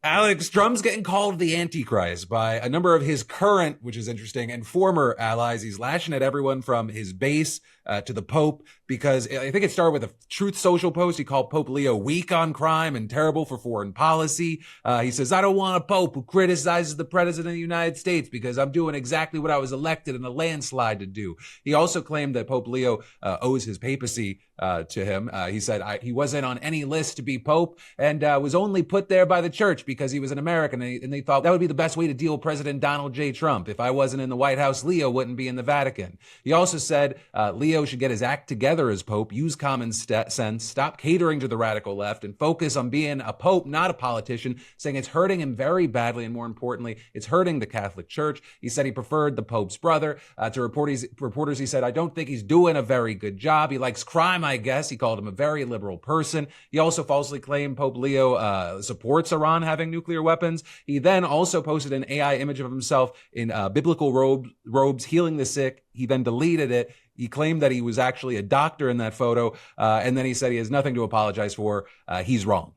Alex, Trump's getting called the Antichrist by a number of his current, which is interesting, and former allies. He's lashing at everyone from his base to the Pope, because I think it started with a Truth Social post. He called Pope Leo weak on crime and terrible for foreign policy. He says, I don't want a Pope who criticizes the President of the United States because I'm doing exactly what I was elected in a landslide to do. He also claimed that Pope Leo owes his papacy to him. He said he wasn't on any list to be Pope and was only put there by the church because he was an American, and they thought that would be the best way to deal with President Donald J. Trump. If I wasn't in the White House, Leo wouldn't be in the Vatican. He also said Leo should get his act together as Pope, use common sense, stop catering to the radical left, and focus on being a Pope, not a politician, saying it's hurting him very badly, and more importantly, it's hurting the Catholic Church. He said he preferred the Pope's brother. To reporters, he said, I don't think he's doing a very good job. He likes crime, I guess. He called him a very liberal person. He also falsely claimed Pope Leo supports Iran having nuclear weapons. He then also posted an AI image of himself in biblical robes healing the sick. He then deleted it. He claimed that he was actually a doctor in that photo, and then he said he has nothing to apologize for. He's wrong.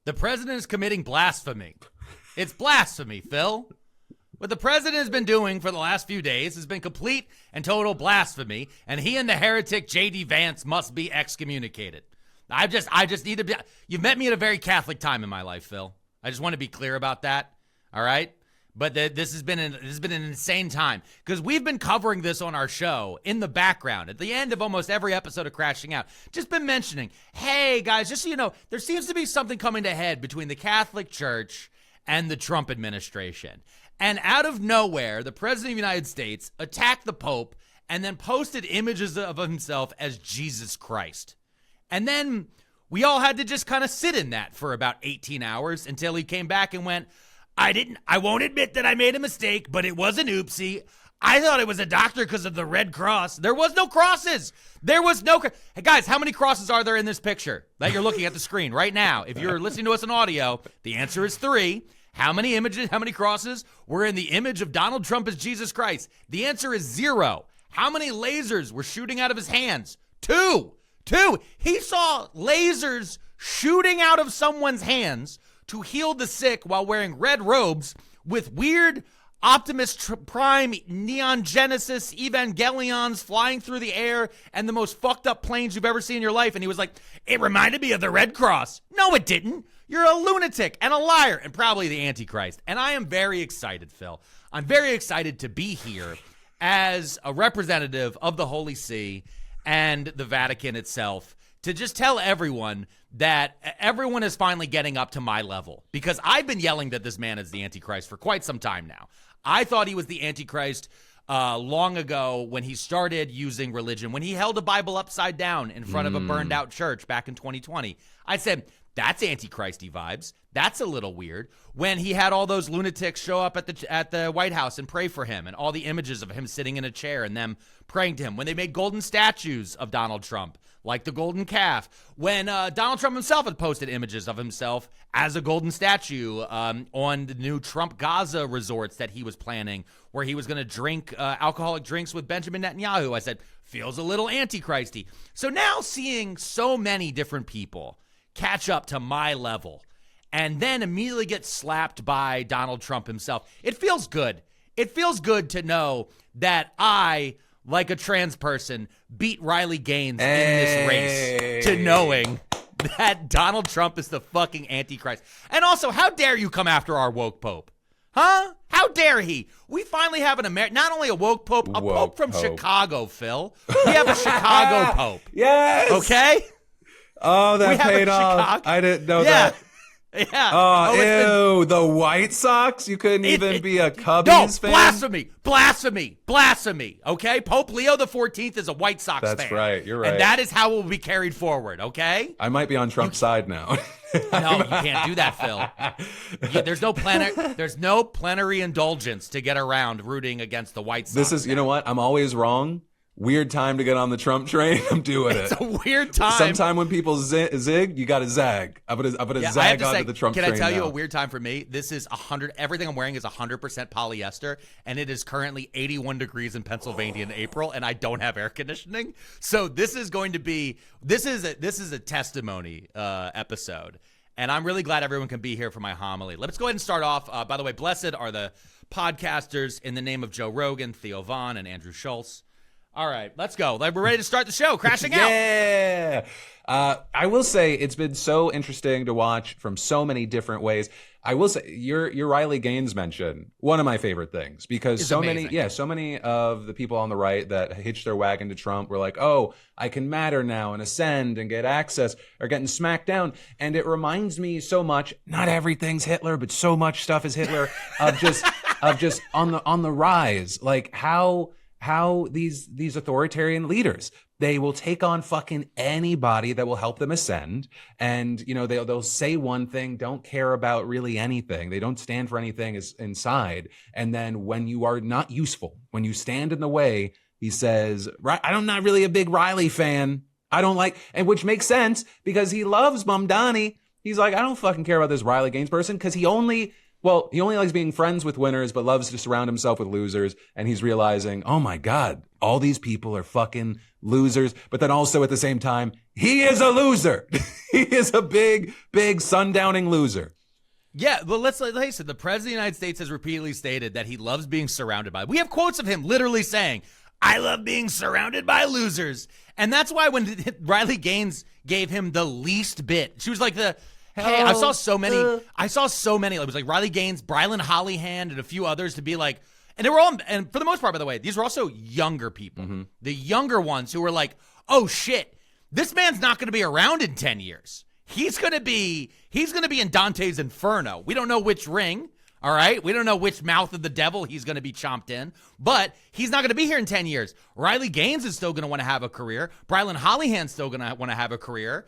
The president is committing blasphemy. It's blasphemy, Phil. What the president has been doing for the last few days has been complete and total blasphemy, and he and the heretic J.D. Vance must be excommunicated. I just need to be. You've met me at a very Catholic time in my life, Phil. I just want to be clear about that. All right. But this has been an insane time, because we've been covering this on our show in the background at the end of almost every episode of Crashing Out. Just been mentioning, hey guys, just so you know, there seems to be something coming to head between the Catholic Church and the Trump administration. And out of nowhere, the president of the United States attacked the Pope and then posted images of himself as Jesus Christ. And then we all had to just kind of sit in that for about 18 hours until he came back and went, I won't admit that I made a mistake, but it was an oopsie. I thought it was a doctor because of the Red Cross. There was no crosses. There was no. Hey guys, how many crosses are there in this picture that you're looking at the screen right now? If you're listening to us in audio, the answer is 3. How many crosses were in the image of Donald Trump as Jesus Christ? The answer is 0. How many lasers were shooting out of his hands? 2. He saw lasers shooting out of someone's hands to heal the sick while wearing red robes with weird Optimus Prime Neon Genesis Evangelions flying through the air and the most fucked up planes you've ever seen in your life. And he was like, it reminded me of the Red Cross. No, it didn't. You're a lunatic and a liar and probably the Antichrist. And I am very excited, Phil. I'm very excited to be here as a representative of the Holy See and the Vatican itself to just tell everyone that everyone is finally getting up to my level, because I've been yelling that this man is the Antichrist for quite some time now. I thought he was the Antichrist long ago when he started using religion, when he held a Bible upside down in front of a burned out church back in 2020. I said, that's Antichrist-y vibes. That's a little weird. When he had all those lunatics show up at the White House and pray for him, and all the images of him sitting in a chair and them praying to him. When they made golden statues of Donald Trump, like the golden calf. When Donald Trump himself had posted images of himself as a golden statue on the new Trump Gaza resorts that he was planning, where he was going to drink alcoholic drinks with Benjamin Netanyahu. I said, feels a little Antichrist-y. So now seeing so many different people catch up to my level and then immediately get slapped by Donald Trump himself, it feels good. It feels good to know that I, like a trans person, beat Riley Gaines in this race to knowing that Donald Trump is the fucking Antichrist. And also, how dare you come after our woke Pope? Huh? How dare he? We finally have not only a woke Pope, a Pope from Chicago, Phil. We have a Chicago Pope. Yes! Okay? Oh, that paid off. I didn't know that. Yeah. Oh, ew, the White Sox? You couldn't even be a Cubbies fan? Blasphemy, okay? Pope Leo the 14th is a White Sox fan. That's right, you're right. And that is how it will be carried forward, okay? I might be on Trump's side now. No, you can't do that, Phil. There's no plenary indulgence to get around rooting against the White Sox. This is, you know what? I'm always wrong. Weird time to get on the Trump train. I'm doing it. It's a weird time. Sometime when people zig, you got to zag. I'm gonna zag onto the Trump train. Can I tell you now. a weird time for me? This is 100. Everything I'm wearing is 100% polyester, and it is currently 81 degrees in Pennsylvania in April, and I don't have air conditioning. So this is going to be this is a testimony episode. And I'm really glad everyone can be here for my homily. Let's go ahead and start off. By the way, blessed are the podcasters in the name of Joe Rogan, Theo Vaughn, and Andrew Schultz. All right, let's go. We're ready to start the show. Crashing out. Yeah. I will say it's been so interesting to watch from so many different ways. I will say your Riley Gaines mention, one of my favorite things, because It's so amazing. many of the people on the right that hitched their wagon to Trump were like, oh, I can matter now and ascend and get access, are getting smacked down. And it reminds me so much, not everything's Hitler, but so much stuff is Hitler, of just on the rise, like how these authoritarian leaders, they will take on fucking anybody that will help them ascend. And, you know, they'll say one thing, don't care about really anything. They don't stand for anything inside. And then when you are not useful, when you stand in the way, he says, I'm not really a big Riley fan. I don't like, and which makes sense because he loves Mamdani. He's like, I don't fucking care about this Riley Gaines person because he only likes being friends with winners, but loves to surround himself with losers. And he's realizing, oh my God, all these people are fucking losers. But then also at the same time, he is a loser. He is a big, big sundowning loser. Yeah, but let's face it. The president of the United States has repeatedly stated that he loves being surrounded by. We have quotes of him literally saying, I love being surrounded by losers. And that's why when Riley Gaines gave him the least bit, she was like hey, I saw so many. It was like Riley Gaines, Brylan Hollyhand, and a few others to be like, and they were all, and for the most part, by the way, these were also younger people. Mm-hmm. The younger ones who were like, oh shit, this man's not going to be around in 10 years. He's going to be in Dante's Inferno. We don't know which ring. All right. We don't know which mouth of the devil he's going to be chomped in, but he's not going to be here in 10 years. Riley Gaines is still going to want to have a career. Brylan Hollyhand's still going to want to have a career.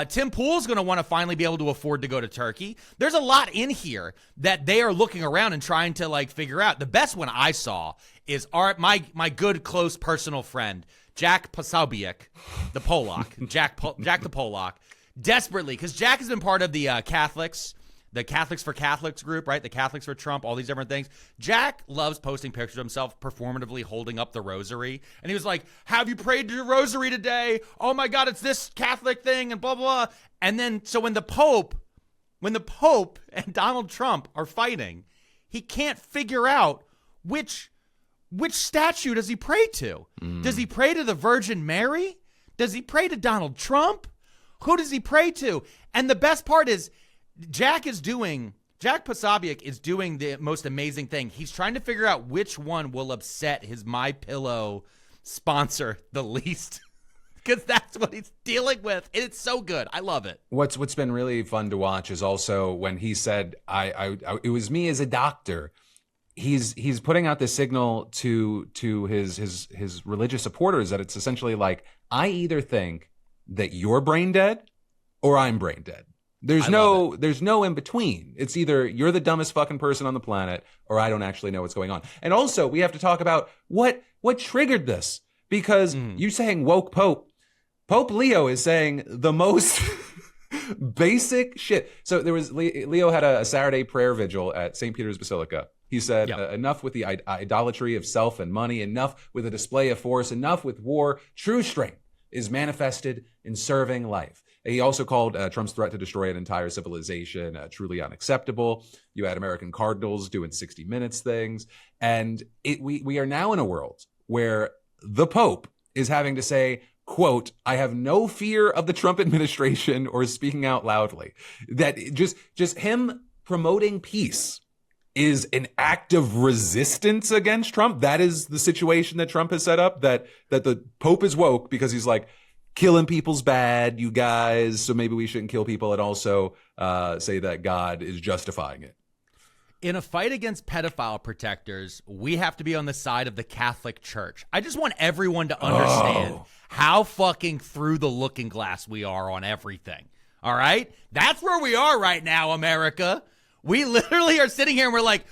Tim Pool's going to want to finally be able to afford to go to Turkey. There's a lot in here that they are looking around and trying to like figure out. The best one I saw is my good close personal friend Jack Posobiec, the Polak, Jack the Polak, desperately because Jack has been part of the Catholics. The Catholics for Catholics group, right? The Catholics for Trump, all these different things. Jack loves posting pictures of himself performatively holding up the rosary. And he was like, have you prayed your rosary today? Oh my God, it's this Catholic thing and blah, blah, blah. And then, so when the Pope and Donald Trump are fighting, he can't figure out which statue does he pray to? Does he pray to the Virgin Mary? Does he pray to Donald Trump? Who does he pray to? And the best part is, Jack Posobiec is doing the most amazing thing. He's trying to figure out which one will upset his MyPillow sponsor the least. Because that's what he's dealing with. And it's so good. I love it. What's been really fun to watch is also when he said, it was me as a doctor. He's putting out this signal to his religious supporters that it's essentially like, I either think that you're brain dead or I'm brain dead. There's no in between. It's either you're the dumbest fucking person on the planet or I don't actually know what's going on. And also we have to talk about what triggered this, because you saying woke Pope Leo is saying the most basic shit. So there was Leo had a Saturday prayer vigil at St. Peter's Basilica. He said, enough with the idolatry of self and money, enough with the display of force, enough with war. True strength is manifested in serving life. He also called Trump's threat to destroy an entire civilization truly unacceptable. You had American cardinals doing 60 Minutes things. And we are now in a world where the Pope is having to say, quote, I have no fear of the Trump administration or speaking out loudly. That just him promoting peace is an act of resistance against Trump. That is the situation that Trump has set up, that the Pope is woke because he's like, killing people's bad, you guys, so maybe we shouldn't kill people, and also say that God is justifying it. In a fight against pedophile protectors, we have to be on the side of the Catholic Church. I just want everyone to understand how fucking through the looking glass we are on everything. All right? That's where we are right now, America. We literally are sitting here and we're like,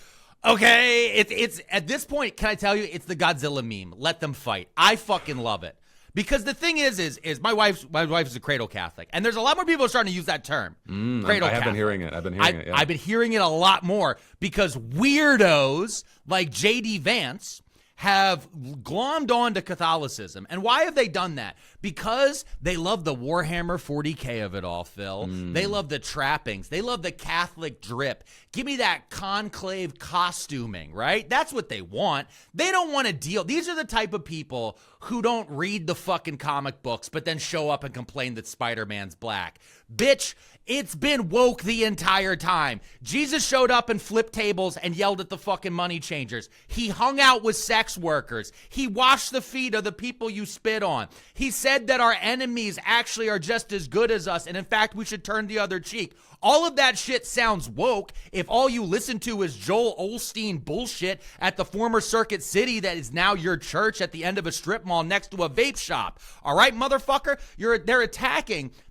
okay, it's at this point, can I tell you, it's the Godzilla meme. Let them fight. I fucking love it. Because the thing is my wife is a cradle Catholic, and there's a lot more people starting to use that term. Cradle Catholic. I've been hearing it. Yeah. I've been hearing it a lot more because weirdos like J.D. Vance have glommed on to Catholicism. And why have they done that? Because they love the Warhammer 40K of it all, Phil. They love the trappings. They love the Catholic drip. Give me that conclave costuming, right? That's what they want. They don't want to deal. These are the type of people who don't read the fucking comic books, but then show up and complain that Spider-Man's black. Bitch, it's been woke the entire time. Jesus showed up and flipped tables and yelled at the fucking money changers. He hung out with sex workers. He washed the feet of the people you spit on. He said that our enemies actually are just as good as us, and in fact, we should turn the other cheek. All of that shit sounds woke if all you listen to is Joel Osteen bullshit at the former Circuit City that is now your church at the end of a strip mall next to a vape shop. All right, motherfucker?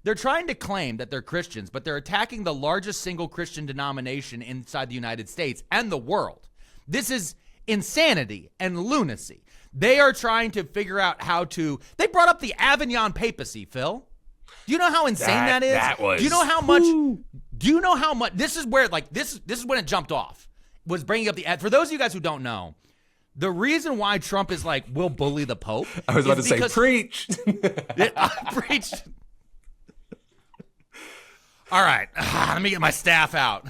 They're trying to claim that they're Christians, but they're attacking the largest single Christian denomination inside the United States and the world. This is insanity and lunacy. They are trying to figure out how to... They brought up the Avignon papacy, Phil. Do you know how insane that is? That was... Do you know how much... Do you know how much... This is where, like, this is when it jumped off. Was bringing up the... For those of you guys who don't know, the reason why Trump is like, we'll bully the Pope... I was about to say, preach. Preach. All right. Let me get my staff out.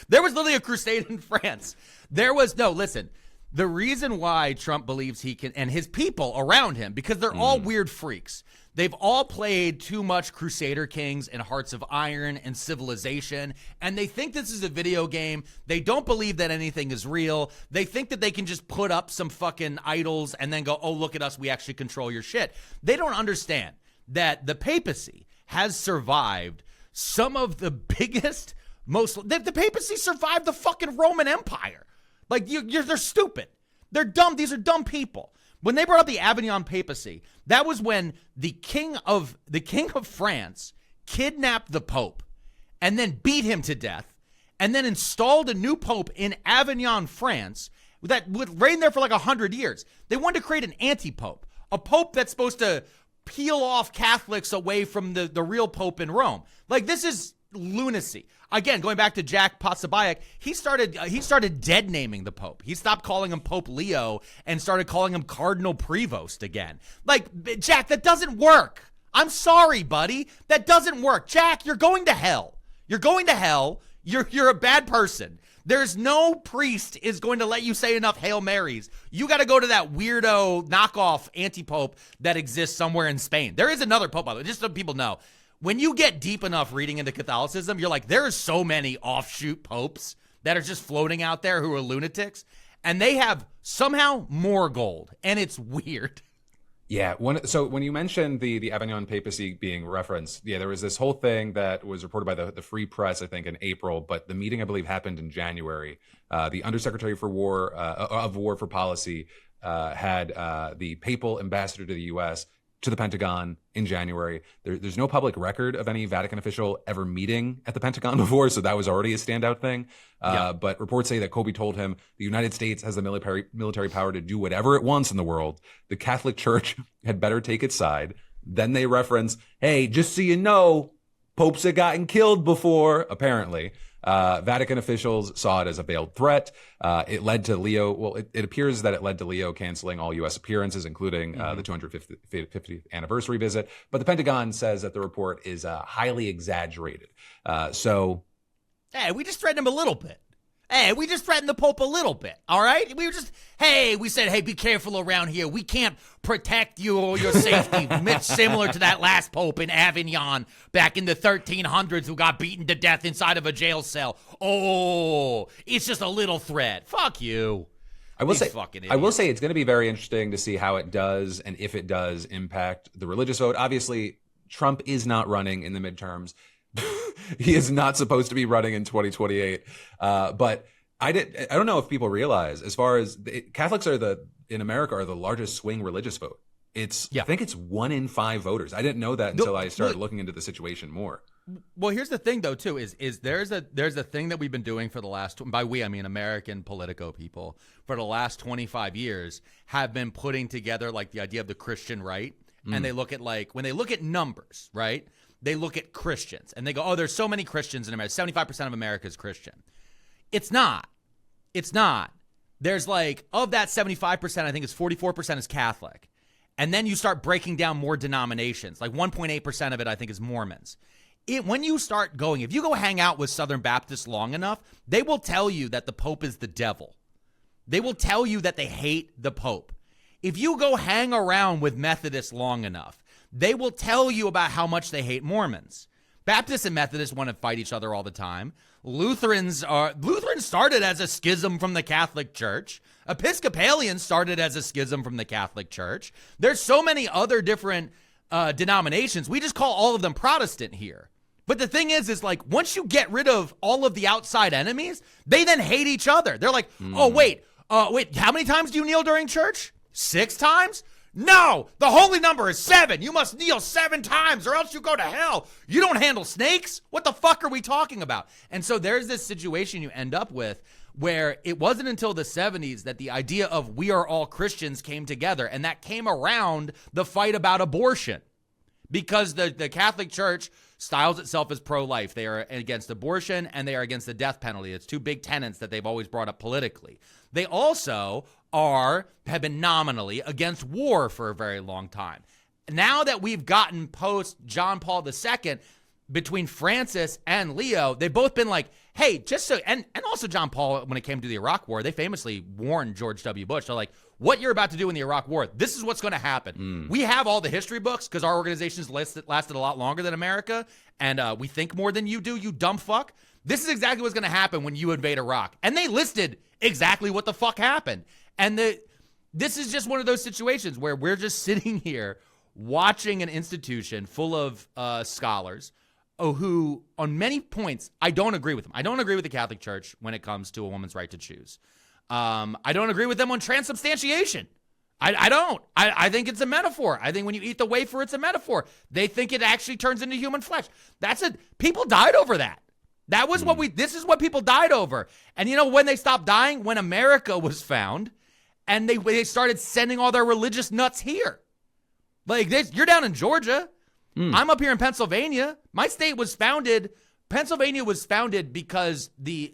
There was literally a crusade in France. Listen. The reason why Trump believes he can, and his people around him, because they're all weird freaks. They've all played too much Crusader Kings and Hearts of Iron and Civilization, and they think this is a video game. They don't believe that anything is real. They think that they can just put up some fucking idols and then go, oh, look at us, we actually control your shit. They don't understand that the papacy has survived some of the biggest, the papacy survived the fucking Roman Empire. Like, they're stupid. They're dumb. These are dumb people. When they brought up the Avignon papacy, that was when the king of France kidnapped the Pope and then beat him to death and then installed a new Pope in Avignon, France that would reign there for like 100 years. They wanted to create an anti-Pope, a Pope that's supposed to peel off Catholics away from the real Pope in Rome. Like, this is lunacy. Again, going back to Jack Posobiec, he started dead naming the Pope. He stopped calling him Pope Leo and started calling him Cardinal Prevost again. Like, Jack, that doesn't work. I'm sorry, buddy. That doesn't work. Jack, you're going to hell. You're going to hell. You're a bad person. There's no priest is going to let you say enough Hail Marys. You got to go to that weirdo knockoff anti-pope that exists somewhere in Spain. There is another pope, by the way, just so people know. When you get deep enough reading into Catholicism, you're like, there are so many offshoot popes that are just floating out there who are lunatics, and they have somehow more gold, and it's weird. Yeah. So when you mentioned the Avignon papacy being referenced, yeah, there was this whole thing that was reported by the Free Press, I think, in April, but the meeting, I believe, happened in January. The Undersecretary for War for Policy had the papal ambassador to the U.S. to the Pentagon in January. There's no public record of any Vatican official ever meeting at the Pentagon before, so that was already a standout thing. But reports say that Kobe told him the United States has the military power to do whatever it wants in the world. The Catholic Church had better take its side. Then they reference, hey, just so you know, popes have gotten killed before, apparently. Vatican officials saw it as a veiled threat. It led to Leo. Well, it appears that it led to Leo canceling all U.S. appearances, including the 250th anniversary visit. But the Pentagon says that the report is highly exaggerated. Hey, we just threatened him a little bit. Hey, we just threatened the Pope a little bit, all right? We said, hey, be careful around here. We can't protect you or your safety. Much similar to that last Pope in Avignon back in the 1300s who got beaten to death inside of a jail cell. Oh, it's just a little threat. Fuck you. I will say it's going to be very interesting to see how it does and if it does impact the religious vote. Obviously, Trump is not running in the midterms. He is not supposed to be running in 2028. But I don't know if people realize, as far as Catholics in America are the largest swing religious vote. I think it's 1 in 5 voters. I didn't know that until I started looking into the situation more. Well, here's the thing, though, too, is there's a thing that we've been doing for the last, by we, I mean American Politico people, for the last 25 years have been putting together like the idea of the Christian right. And they look at when they look at numbers, right? They look at Christians and they go, oh, there's so many Christians in America. 75% of America is Christian. It's not. there's like, of that 75%, I think it's 44% is Catholic. And then you start breaking down more denominations. Like 1.8% of it, I think, is Mormons. When you start going, if you go hang out with Southern Baptists long enough, they will tell you that the Pope is the devil. They will tell you that they hate the Pope. If you go hang around with Methodists long enough, they will tell you about how much they hate Mormons. Baptists and Methodists want to fight each other all the time. Lutherans started as a schism from the Catholic Church. Episcopalians started as a schism from the Catholic Church. There's so many other different denominations. We just call all of them Protestant here. But the thing is like, once you get rid of all of the outside enemies, they then hate each other. They're like, oh, wait, how many times do you kneel during church? 6 times? No, the holy number is 7. You must kneel 7 times or else you go to hell. You don't handle snakes? What the fuck are we talking about? And so there's this situation you end up with where it wasn't until the 70s that the idea of we are all Christians came together, and that came around the fight about abortion. Because the Catholic Church styles itself as pro-life. They are against abortion and they are against the death penalty. It's 2 big tenets that they've always brought up politically. They also have been nominally against war for a very long time. Now that we've gotten post John Paul II, between Francis and Leo, they've both been like, hey, just so, and also John Paul, when it came to the Iraq War, they famously warned George W. Bush. They're like, what you're about to do in the Iraq War, this is what's going to happen. We have all the history books because our organization's lasted a lot longer than America, and we think more than you do, you dumb fuck. This is exactly what's going to happen when you invade Iraq. And they listed exactly what the fuck happened. And this is just one of those situations where we're just sitting here watching an institution full of scholars who, on many points, I don't agree with them. I don't agree with the Catholic Church when it comes to a woman's right to choose. I don't agree with them on transubstantiation. I don't. I think it's a metaphor. I think when you eat the wafer, it's a metaphor. They think it actually turns into human flesh. People died over that. That was this is what people died over. And you know when they stopped dying? When America was found and they started sending all their religious nuts here. Like this, you're down in Georgia. I'm up here in Pennsylvania. My state was founded. Pennsylvania was founded because the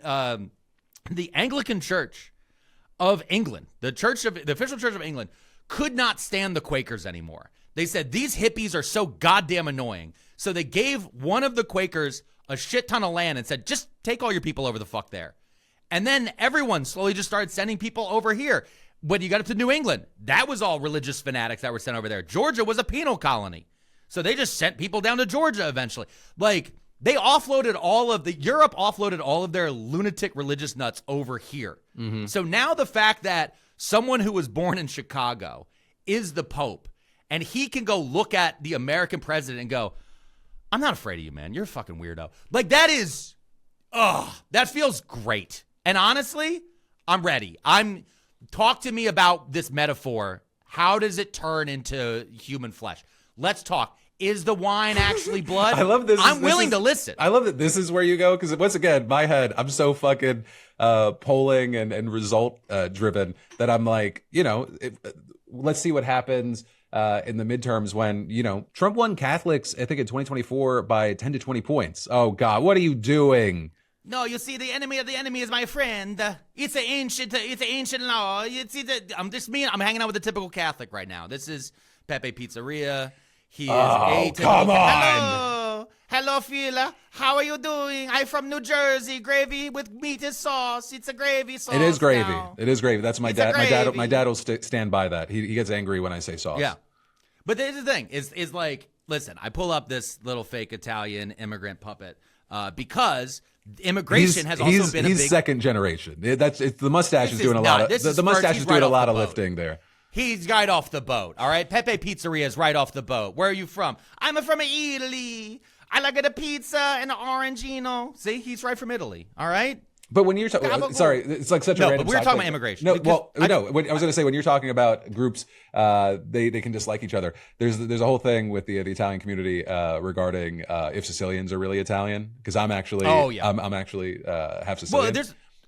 Anglican Church of England, the official church of England, could not stand the Quakers anymore. They said these hippies are so goddamn annoying. So they gave one of the Quakers a shit ton of land and said, just take all your people over the fuck there. And then everyone slowly just started sending people over here. When you got up to New England, that was all religious fanatics that were sent over there. Georgia was a penal colony. So they just sent people down to Georgia eventually. Like, they offloaded Europe offloaded all of their lunatic religious nuts over here. Mm-hmm. So now the fact that someone who was born in Chicago is the Pope, and he can go look at the American president and go, I'm not afraid of you, man. You're a fucking weirdo. Like, that feels great. And honestly, I'm ready. Talk to me about this metaphor. How does it turn into human flesh? Let's talk. Is the wine actually blood? I love this. I'm willing to listen. I love that this is where you go, because once again, my head, I'm so fucking polling and result driven that I'm like, let's see what happens in the midterms when, Trump won Catholics, I think in 2024 by 10 to 20 points. Oh God, what are you doing? No, you see, the enemy of the enemy is my friend. It's an ancient law. I'm hanging out with a typical Catholic right now. This is Pepe Pizzeria. He is come on. Hello, Phila. How are you doing? I'm from New Jersey. Gravy with meat and sauce. It's a gravy sauce. It is gravy. Now. It is gravy. That's my dad. My dad will stand by that. He gets angry when I say sauce. Yeah. But here's the thing: is like, listen, I pull up this little fake Italian immigrant puppet because immigration has also been a big. He's second generation. The mustache is doing a lot of the mustache is doing a lot of lifting there. He's right off the boat, all right? Pepe Pizzeria is right off the boat. Where are you from? I'm from Italy. I like the pizza and the orangino. See, he's right from Italy, all right? But when you're talking, sorry, it's like such a random. But we were talking about immigration. I was going to say when you're talking about groups, they can dislike each other. There's a whole thing with the Italian community regarding if Sicilians are really Italian, because I'm actually I'm actually half Sicilian. Well,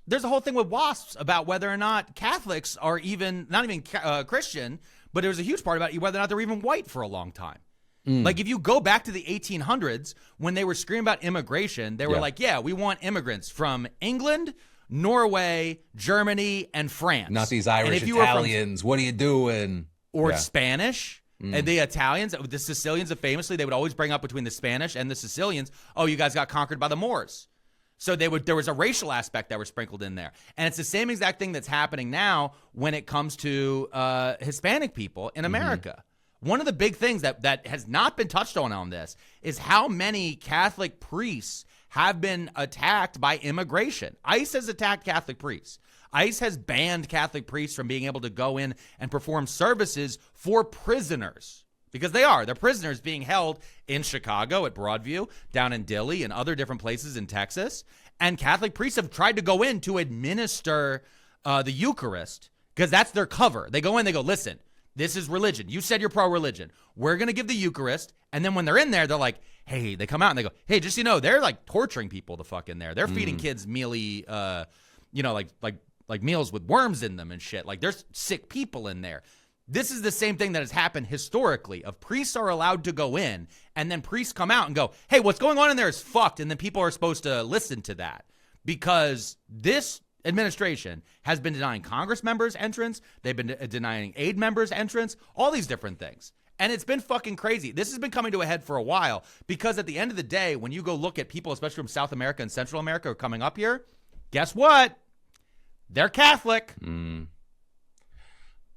there's a whole thing with WASPs about whether or not Catholics are not even Christian, but there's a huge part about whether or not they're even white for a long time. Like if you go back to the 1800s when they were screaming about immigration, they were like, yeah, we want immigrants from England, Norway, Germany, and France. Not these Irish Italians. What are you doing? Or Spanish. And the Italians, the Sicilians, famously, they would always bring up between the Spanish and the Sicilians, oh, you guys got conquered by the Moors. So there was a racial aspect that was sprinkled in there. And it's the same exact thing that's happening now when it comes to Hispanic people in America. One of the big things that has not been touched on this is how many Catholic priests have been attacked by immigration. ICE has attacked Catholic priests. ICE has banned Catholic priests from being able to go in and perform services for prisoners because they're prisoners being held in Chicago at Broadview, down in Dilley, and other different places in Texas. And Catholic priests have tried to go in to administer the Eucharist because that's their cover. They go in, they go, listen, this is religion. You said you're pro-religion. We're going to give the Eucharist. And then when they're in there, they're like, hey, they come out and they go, hey, just so you know, they're like torturing people the fuck in there. They're feeding kids mealy, like meals with worms in them and shit. Like there's sick people in there. This is the same thing that has happened historically of priests are allowed to go in and then priests come out and go, hey, what's going on in there is fucked. And then people are supposed to listen to that because this administration has been denying Congress members entrance. They've been denying aid members entrance, all these different things. And it's been fucking crazy. This has been coming to a head for a while because at the end of the day, when you go look at people, especially from South America and Central America who are coming up here, guess what? They're Catholic.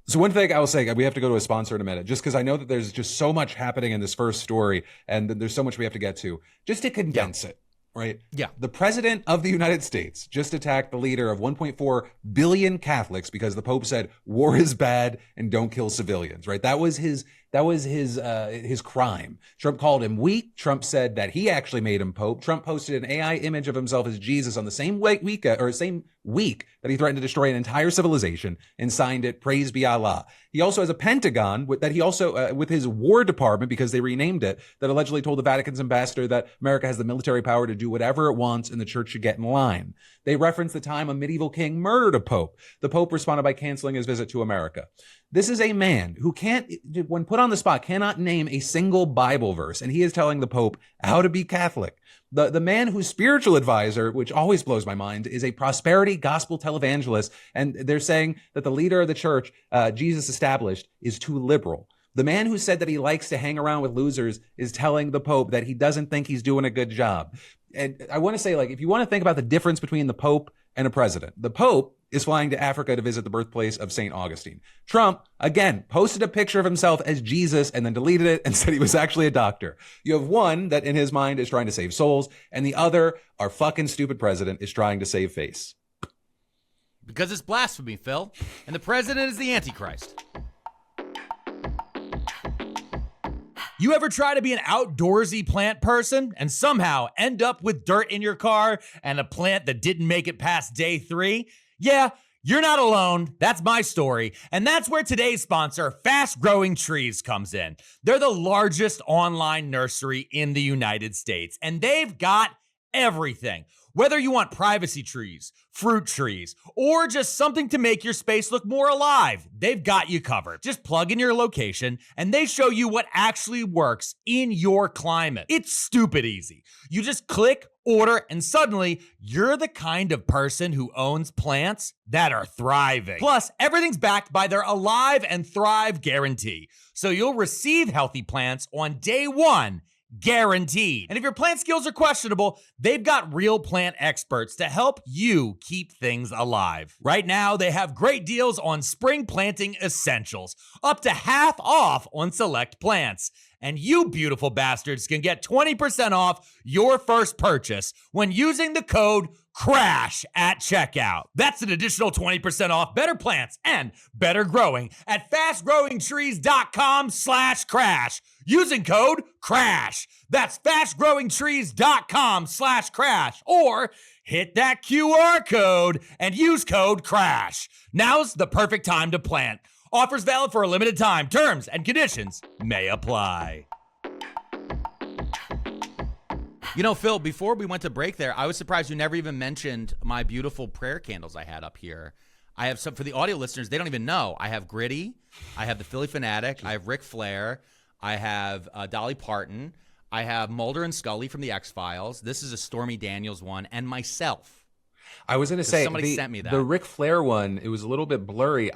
So one thing I will say, we have to go to a sponsor in a minute, just because I know that there's just so much happening in this first story, and there's so much we have to get to. Just to condense it, right? Yeah. The president of the United States just attacked the leader of 1.4 billion Catholics because the Pope said war is bad and don't kill civilians, right? That was his crime. Trump called him weak. Trump said that he actually made him Pope. Trump posted an AI image of himself as Jesus on the same week that he threatened to destroy an entire civilization and signed it, praise be Allah. He also has a Pentagon that he also, with his War Department, because they renamed it, that allegedly told the Vatican's ambassador that America has the military power to do whatever it wants and the church should get in line. They reference the time a medieval king murdered a pope. The Pope responded by canceling his visit to America. This is a man who when put on the spot, cannot name a single Bible verse, and he is telling the Pope how to be Catholic. The man whose spiritual advisor, which always blows my mind, is a prosperity gospel televangelist, and they're saying that the leader of the church, Jesus established, is too liberal. The man who said that he likes to hang around with losers is telling the Pope that he doesn't think he's doing a good job. And I want to say, like, if you want to think about the difference between the Pope and a president, the Pope is flying to Africa to visit the birthplace of St. Augustine. Trump, again, posted a picture of himself as Jesus and then deleted it and said he was actually a doctor. You have one that in his mind is trying to save souls, and the other, our fucking stupid president, is trying to save face. Because it's blasphemy, Phil. And the president is the Antichrist. You ever try to be an outdoorsy plant person and somehow end up with dirt in your car and a plant that didn't make it past day 3? Yeah, you're not alone. That's my story. And that's where today's sponsor, Fast Growing Trees, comes in. They're the largest online nursery in the United States, and they've got everything. Whether you want privacy trees, fruit trees, or just something to make your space look more alive, they've got you covered. Just plug in your location and they show you what actually works in your climate. It's stupid easy. You just click, order, and suddenly you're the kind of person who owns plants that are thriving. Plus, everything's backed by their Alive and Thrive guarantee. So you'll receive healthy plants on day 1. Guaranteed. And if your plant skills are questionable, they've got real plant experts to help you keep things alive. Right now, they have great deals on spring planting essentials, up to half off on select plants. And you beautiful bastards can get 20% off your first purchase when using the code CRASH at checkout. That's an additional 20% off better plants and better growing at fastgrowingtrees.com/crash using code CRASH. That's fastgrowingtrees.com/crash, or hit that QR code and use code CRASH. Now's the perfect time to plant. Offers valid for a limited time. Terms and conditions may apply. You know, Phil, before we went to break there, I was surprised you never even mentioned my beautiful prayer candles I had up here. I have some, for the audio listeners, they don't even know. I have Gritty, I have the Philly Fanatic, I have Ric Flair, I have Dolly Parton, I have Mulder and Scully from the X-Files. This is a Stormy Daniels one, and myself. I was going to say somebody sent me that. The Ric Flair one, it was a little bit blurry.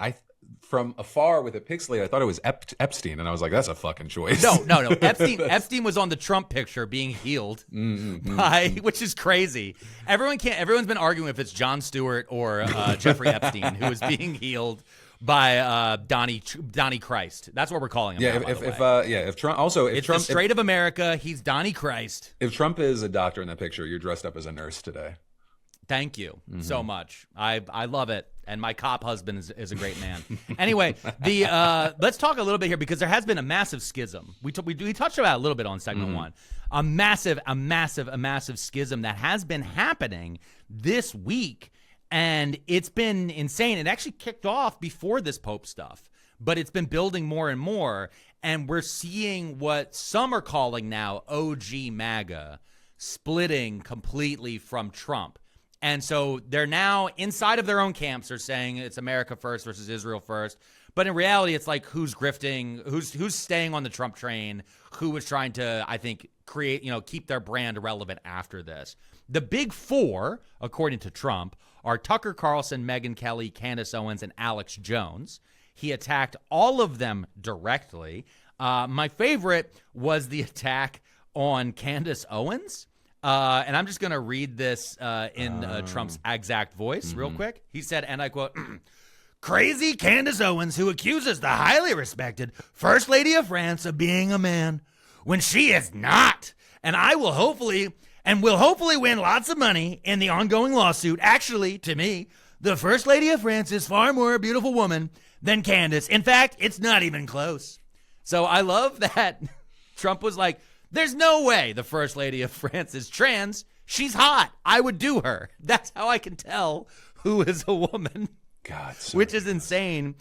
From afar with a pixelated, I thought it was Epstein, and I was like, that's a fucking choice. No. Epstein was on the Trump picture being healed which is crazy. Everyone's been arguing if it's Jon Stewart or Jeffrey Epstein who is being healed by Donnie Christ. That's what we're calling him. Yeah, if Trump also if it's Trump the Strait of America, he's Donnie Christ. If Trump is a doctor in that picture, you're dressed up as a nurse today. Thank you so much. I love it. And my cop husband is a great man. Anyway, let's talk a little bit here because there has been a massive schism. We touched about it a little bit on segment one. A massive schism that has been happening this week, and it's been insane. It actually kicked off before this Pope stuff, but it's been building more and more, and we're seeing what some are calling now OG MAGA splitting completely from Trump. And so they're now inside of their own camps are saying it's America first versus Israel first. But in reality, it's like who's grifting, who's staying on the Trump train, who is trying to, I think, keep their brand relevant after this. The big four, according to Trump, are Tucker Carlson, Megyn Kelly, Candace Owens, and Alex Jones. He attacked all of them directly. My favorite was the attack on Candace Owens. And I'm just going to read this in Trump's exact voice real quick. He said, and I quote, "Crazy Candace Owens, who accuses the highly respected First Lady of France of being a man when she is not. And will hopefully win lots of money in the ongoing lawsuit. Actually, to me, the First Lady of France is far more a beautiful woman than Candace. In fact, it's not even close." So I love that Trump was like, there's no way the First Lady of France is trans. She's hot. I would do her. That's how I can tell who is a woman. God, which is insane.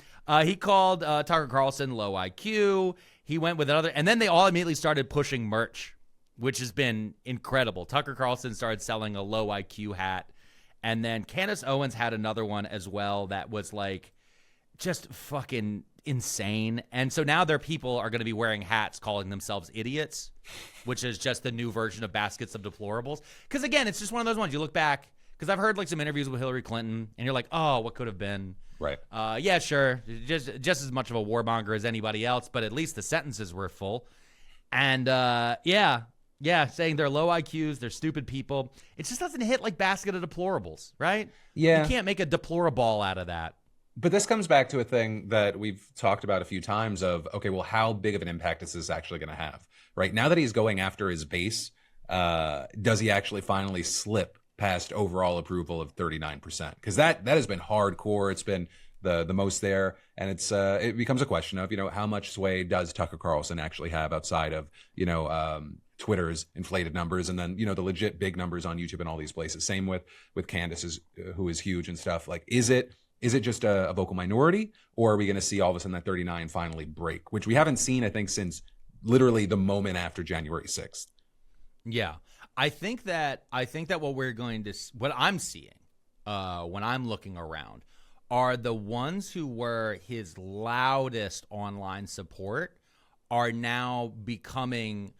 He called Tucker Carlson low IQ. He went with another, and then they all immediately started pushing merch, which has been incredible. Tucker Carlson started selling a low IQ hat, and then Candace Owens had another one as well that was like just fucking insane. And so now their people are going to be wearing hats calling themselves idiots, which is just the new version of baskets of deplorables. Because again, it's just one of those ones you look back, because I've heard like some interviews with Hillary Clinton and you're like, oh, what could have been? Right. Yeah, sure. Just as much of a warmonger as anybody else, but at least the sentences were full. And yeah, saying they're low IQs, they're stupid people. It just doesn't hit like basket of deplorables, right? Yeah. You can't make a deplorable out of that. But this comes back to a thing that we've talked about a few times of, okay, well, how big of an impact is this actually going to have? Right now that he's going after his base, does he actually finally slip past overall approval of 39%? Because that has been hardcore. It's been the most there. And it becomes a question of, how much sway does Tucker Carlson actually have outside of, Twitter's inflated numbers and then, the legit big numbers on YouTube and all these places. Same with Candace, who is huge and stuff. Like, is it just a vocal minority, or are we going to see all of a sudden that 39 finally break, which we haven't seen, I think, since literally the moment after January 6th. Yeah. I think that what I'm seeing when I'm looking around are the ones who were his loudest online support are now becoming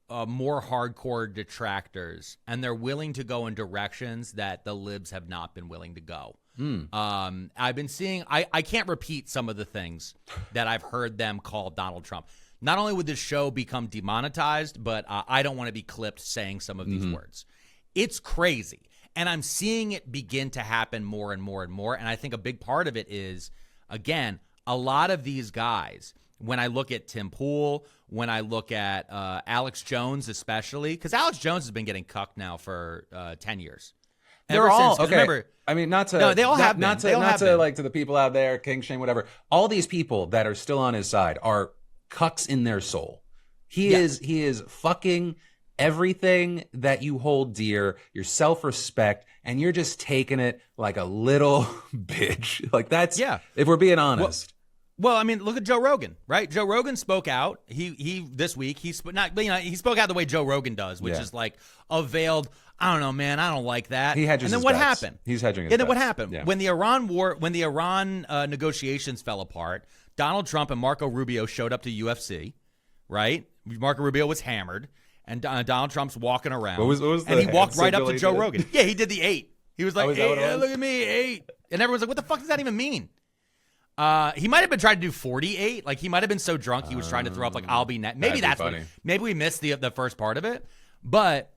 more hardcore detractors, and they're willing to go in directions that the libs have not been willing to go. I've been seeing, I can't repeat some of the things that I've heard them call Donald Trump. Not only would this show become demonetized, but I don't want to be clipped saying some of these words. It's crazy. And I'm seeing it begin to happen more and more and more. And I think a big part of it is, again, a lot of these guys, when I look at Tim Pool, when I look at Alex Jones especially, because Alex Jones has been getting cucked now for 10 years. They're all okay. Remember, I mean, not to the people out there, King Shane, whatever. All these people that are still on his side are cucks in their soul. He is fucking everything that you hold dear, your self-respect, and you're just taking it like a little bitch. Like that's if we're being honest. Well, I mean, look at Joe Rogan, right? Joe Rogan spoke out. He this week he spoke out the way Joe Rogan does, which is like a veiled, I don't know, man, I don't like that. He hedges. And then what happened? He's hedging his And then what bets. happened? Yeah. When the Iran negotiations fell apart, Donald Trump and Marco Rubio showed up to UFC, right? Marco Rubio was hammered, and Donald Trump's walking around. What was and he walked right up to Joe did? Rogan. Yeah, he did the 8. He was like, Oh, is that what it was? look at me, 8. And everyone's like, what the fuck does that even mean? He might have been trying to do 48. Like, he might have been so drunk he was trying to throw up, like, I'll be next. Maybe that's funny. Maybe we missed the first part of it. But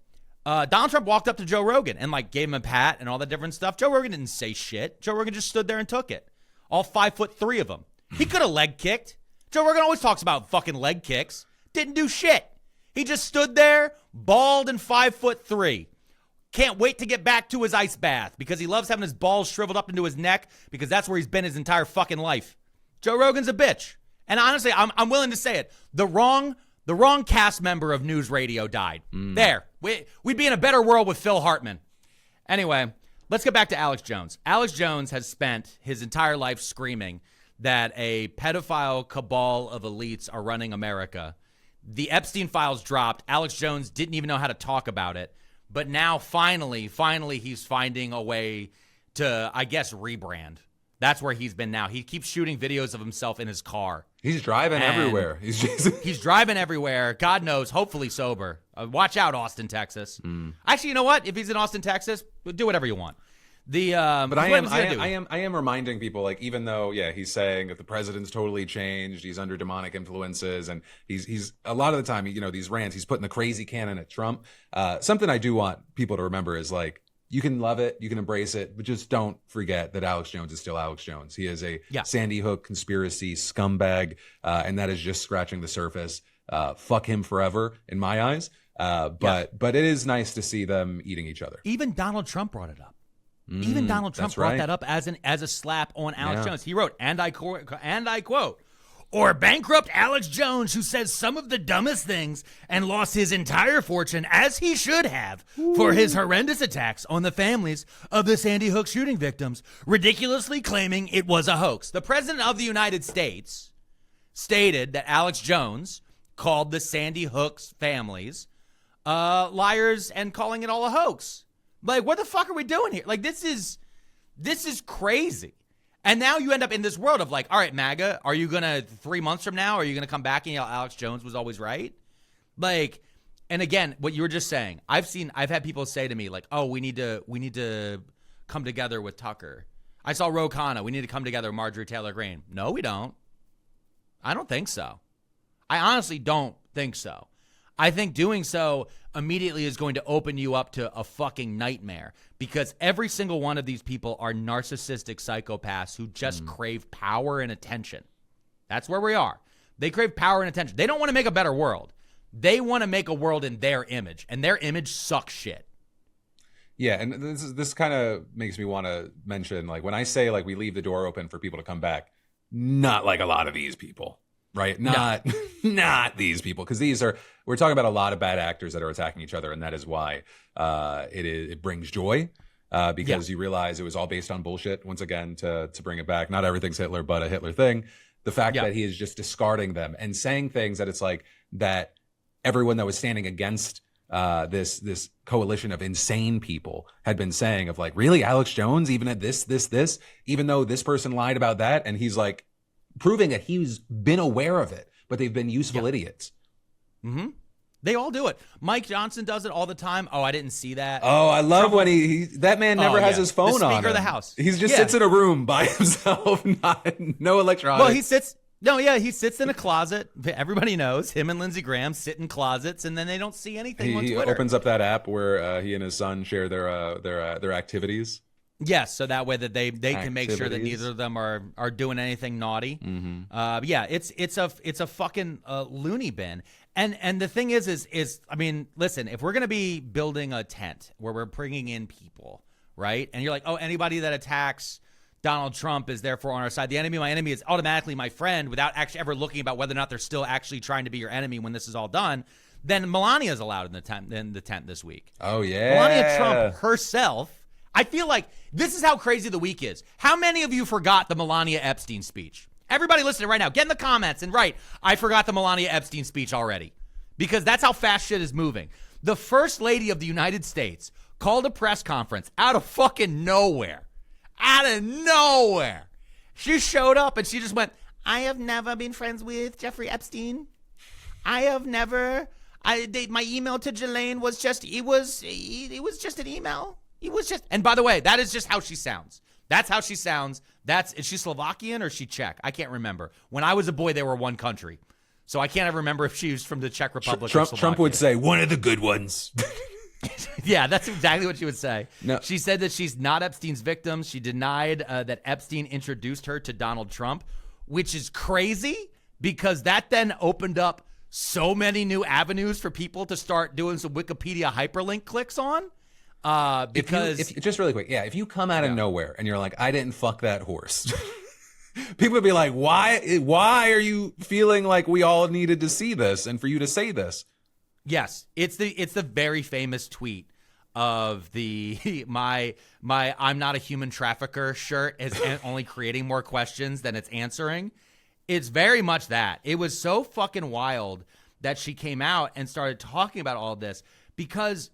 Donald Trump walked up to Joe Rogan and, like, gave him a pat and all that different stuff. Joe Rogan didn't say shit. Joe Rogan just stood there and took it. All 5'3" of them. He could have leg kicked. Joe Rogan always talks about fucking leg kicks. Didn't do shit. He just stood there, bald and 5'3". Can't wait to get back to his ice bath because he loves having his balls shriveled up into his neck because that's where he's been his entire fucking life. Joe Rogan's a bitch. And honestly, I'm willing to say it. The wrong cast member of news radio died. There. We'd be in a better world with Phil Hartman. Anyway, let's get back to Alex Jones. Alex Jones has spent his entire life screaming that a pedophile cabal of elites are running America. The Epstein files dropped. Alex Jones didn't even know how to talk about it. But now, finally, he's finding a way to, I guess, rebrand. That's where he's been now. He keeps shooting videos of himself in his ar. He's driving everywhere. He's driving everywhere. God knows, hopefully sober. Watch out, Austin, Texas. Actually, you know what? If he's in Austin, Texas, do whatever you want. But I am reminding people, like, even though, he's saying that the president's totally changed, he's under demonic influences, and he's a lot of the time, these rants, he's putting the crazy cannon at Trump. Something I do want people to remember is, like, you can love it, you can embrace it, but just don't forget that Alex Jones is still Alex Jones. He is a Sandy Hook conspiracy scumbag, and that is just scratching the surface. Fuck him forever, in my eyes. But it is nice to see them eating each other. Even Donald Trump brought it up. Even Donald Trump brought that up as a slap on Alex Jones. He wrote, and I quote, or bankrupt Alex Jones, who says some of the dumbest things and lost his entire fortune, as he should have, for his horrendous attacks on the families of the Sandy Hook shooting victims, ridiculously claiming it was a hoax. The President of the United States stated that Alex Jones called the Sandy Hook's families liars and calling it all a hoax. Like, what the fuck are we doing here? Like, this is crazy. And now you end up in this world of, like, all right, MAGA, are you going to, 3 months from now, are you going to come back and yell Alex Jones was always right? Like, and again, what you were just saying, I've had people say to me, like, oh, we need to come together with Tucker. I saw Ro Khanna, we need to come together with Marjorie Taylor Greene. No, we don't. I don't think so. I honestly don't think so. I think doing so immediately is going to open you up to a fucking nightmare because every single one of these people are narcissistic psychopaths who just crave power and attention. That's where we are. They crave power and attention. They don't want to make a better world. They want to make a world in their image, and their image sucks shit. Yeah, and this kind of makes me want to mention, like, when I say, like, we leave the door open for people to come back, not like a lot of these people. Right? Not these people, because we're talking about a lot of bad actors that are attacking each other, and that is why it brings joy, because you realize it was all based on bullshit. Once again, to bring it back, not everything's Hitler, but a Hitler thing. The fact that he is just discarding them and saying things that it's like that everyone that was standing against this coalition of insane people had been saying of, like, really, Alex Jones, even at this, even though this person lied about that, and he's like, proving that he's been aware of it, but they've been useful idiots. Mm-hmm. They all do it. Mike Johnson does it all the time. Oh, I didn't see that. Oh, I love Trump, when that man never has his phone on. The Speaker of the House. He just sits in a room by himself, no electronics. Well, he sits in a closet. Everybody knows him and Lindsey Graham sit in closets, and then they don't see anything on Twitter. He opens up that app where he and his son share their activities. Yes, so that way that they can make sure that neither of them are doing anything naughty. Mm-hmm. It's a fucking loony bin. And the thing is I mean, listen, if we're gonna be building a tent where we're bringing in people, right? And you're like, oh, anybody that attacks Donald Trump is therefore on our side. The enemy of my enemy is automatically my friend, without actually ever looking about whether or not they're still actually trying to be your enemy when this is all done. Then Melania is allowed in the tent this week. Oh yeah, Melania Trump herself. I feel like this is how crazy the week is. How many of you forgot the Melania Epstein speech? Everybody listening right now, get in the comments and write, I forgot the Melania Epstein speech already. Because that's how fast shit is moving. The First Lady of the United States called a press conference out of fucking nowhere. Out of nowhere. She showed up and she just went, I have never been friends with Jeffrey Epstein. I have never, my email to Ghislaine was just, it was just an email. He was just, and by the way, that is just how she sounds. That's how she sounds. Is she Slovakian or is she Czech? I can't remember. When I was a boy, they were one country. So I can't ever remember if she was from the Czech Republic or Slovakia. Trump would say, one of the good ones. Yeah, that's exactly what she would say. No. She said that she's not Epstein's victim. She denied that Epstein introduced her to Donald Trump, which is crazy because that then opened up so many new avenues for people to start doing some Wikipedia hyperlink clicks on. Because if just really quick, if you come out of nowhere and you're like, I didn't fuck that horse, people would be like, why are you feeling like we all needed to see this and for you to say this? Yes, it's the very famous tweet of the my I'm not a human trafficker shirt is only creating more questions than it's answering. It's very much that. It was so fucking wild that she came out and started talking about all this because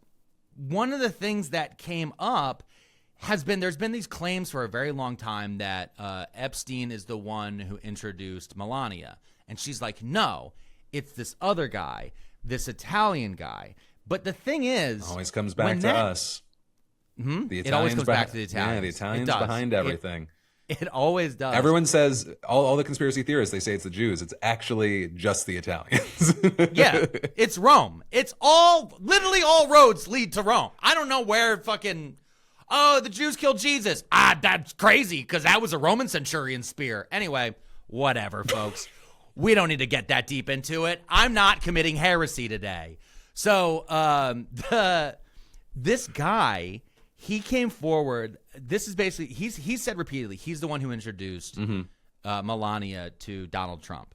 one of the things that came up has been there's been these claims for a very long time that Epstein is the one who introduced Melania. And she's like, no, it's this other guy, this Italian guy. But the thing is, it always comes back to us. It always comes back to the Italians. Yeah, the Italians behind everything. It always does. Everyone says, all the conspiracy theorists, they say it's the Jews. It's actually just the Italians. Yeah, it's Rome. It's literally all roads lead to Rome. I don't know where the Jews killed Jesus. That's crazy because that was a Roman centurion spear. Anyway, whatever, folks. We don't need to get that deep into it. I'm not committing heresy today. So this guy, he came forward. This is basically, he said repeatedly, he's the one who introduced Melania to Donald Trump.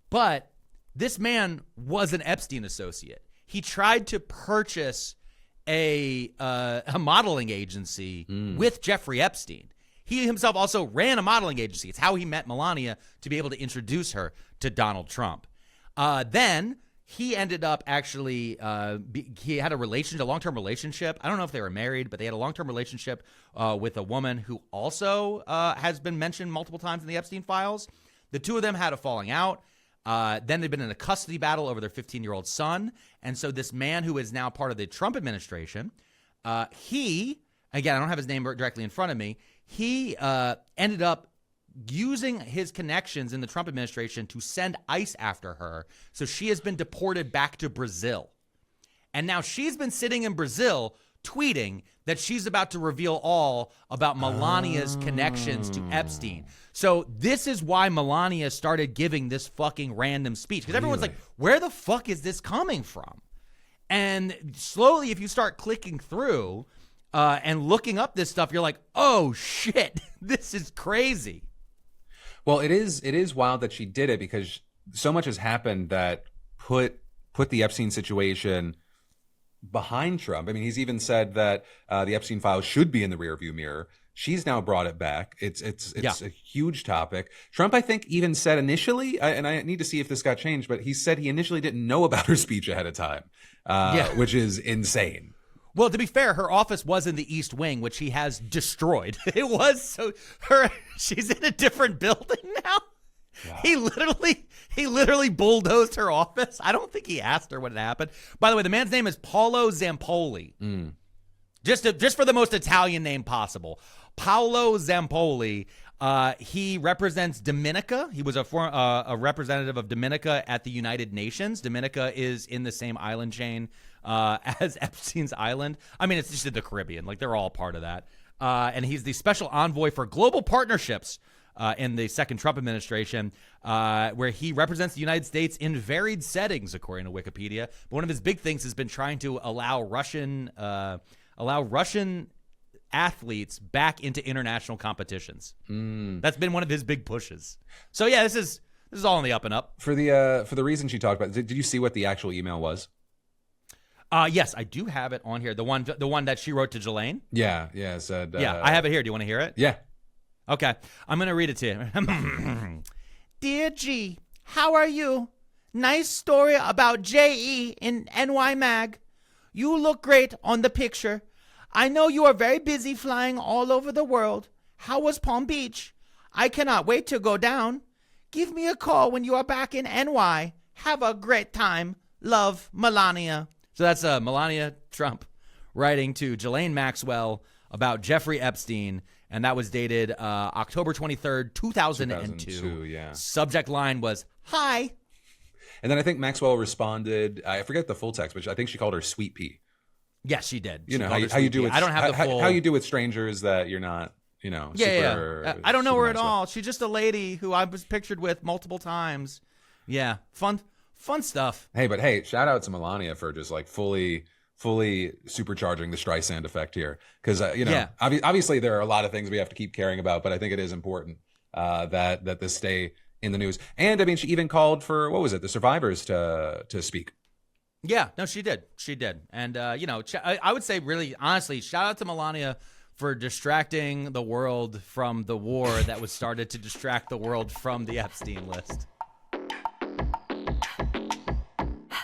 But this man was an Epstein associate. He tried to purchase a modeling agency with Jeffrey Epstein. He himself also ran a modeling agency. It's how he met Melania to be able to introduce her to Donald Trump. Then he ended up actually, he had a long-term relationship. I don't know if they were married, but they had a long-term relationship with a woman who also has been mentioned multiple times in the Epstein files. The two of them had a falling out. Then they've been in a custody battle over their 15-year-old son. And so this man who is now part of the Trump administration, again, I don't have his name directly in front of me. He ended up using his connections in the Trump administration to send ICE after her. So she has been deported back to Brazil. And now she's been sitting in Brazil tweeting that she's about to reveal all about Melania's connections to Epstein. So this is why Melania started giving this fucking random speech. Because everyone's like, where the fuck is this coming from? And slowly, if you start clicking through and looking up this stuff, you're like, oh shit, this is crazy. Well, it is wild that she did it because so much has happened that put the Epstein situation behind Trump. I mean, he's even said that the Epstein files should be in the rearview mirror. She's now brought it back. It's a huge topic. Trump, I think, even said initially, and I need to see if this got changed, but he said he initially didn't know about her speech ahead of time, which is insane. Well, to be fair, her office was in the East Wing, which he has destroyed. She's in a different building now. Wow. He literally bulldozed her office. I don't think he asked her what had happened. By the way, the man's name is Paolo Zampoli. Just for the most Italian name possible. Paolo Zampoli. He represents Dominica. He was a representative of Dominica at the United Nations. Dominica is in the same island chain as Epstein's island. I mean, it's just in the Caribbean. Like, they're all part of that. And he's the special envoy for global partnerships in the second Trump administration, where he represents the United States in varied settings, according to Wikipedia. But one of his big things has been trying to allow Russian athletes back into international competitions. That's been one of his big pushes. So yeah, this is all on the up and up. For the reason she talked about, did you see what the actual email was? Yes, I do have it on here. The one that she wrote to Jelaine. Yeah, it said. I have it here. Do you want to hear it? Yeah. Okay, I'm gonna read it to you. Dear G, how are you? Nice story about JE in NY Mag. You look great on the picture. I know you are very busy flying all over the world. How was Palm Beach? I cannot wait to go down. Give me a call when you are back in NY. Have a great time. Love, Melania. So that's Melania Trump writing to Ghislaine Maxwell about Jeffrey Epstein, and that was dated October 23rd, 2002. Yeah. Subject line was, "Hi." And then I think Maxwell responded, I forget the full text, but I think she called her Sweet Pea. Yes, she did. You know, how you do with, I don't have the full... how you do with strangers that you're not, super... I don't know her at nice all. She's just a lady who I was pictured with multiple times. Yeah, fun stuff. Hey, shout out to Melania for just like fully supercharging the Streisand effect here. Because, obviously there are a lot of things we have to keep caring about, but I think it is important that this stay in the news. And I mean, she even called for, what was it, the survivors to speak. Yeah, no, she did. And, I would say really, honestly, shout out to Melania for distracting the world from the war that was started to distract the world from the Epstein list.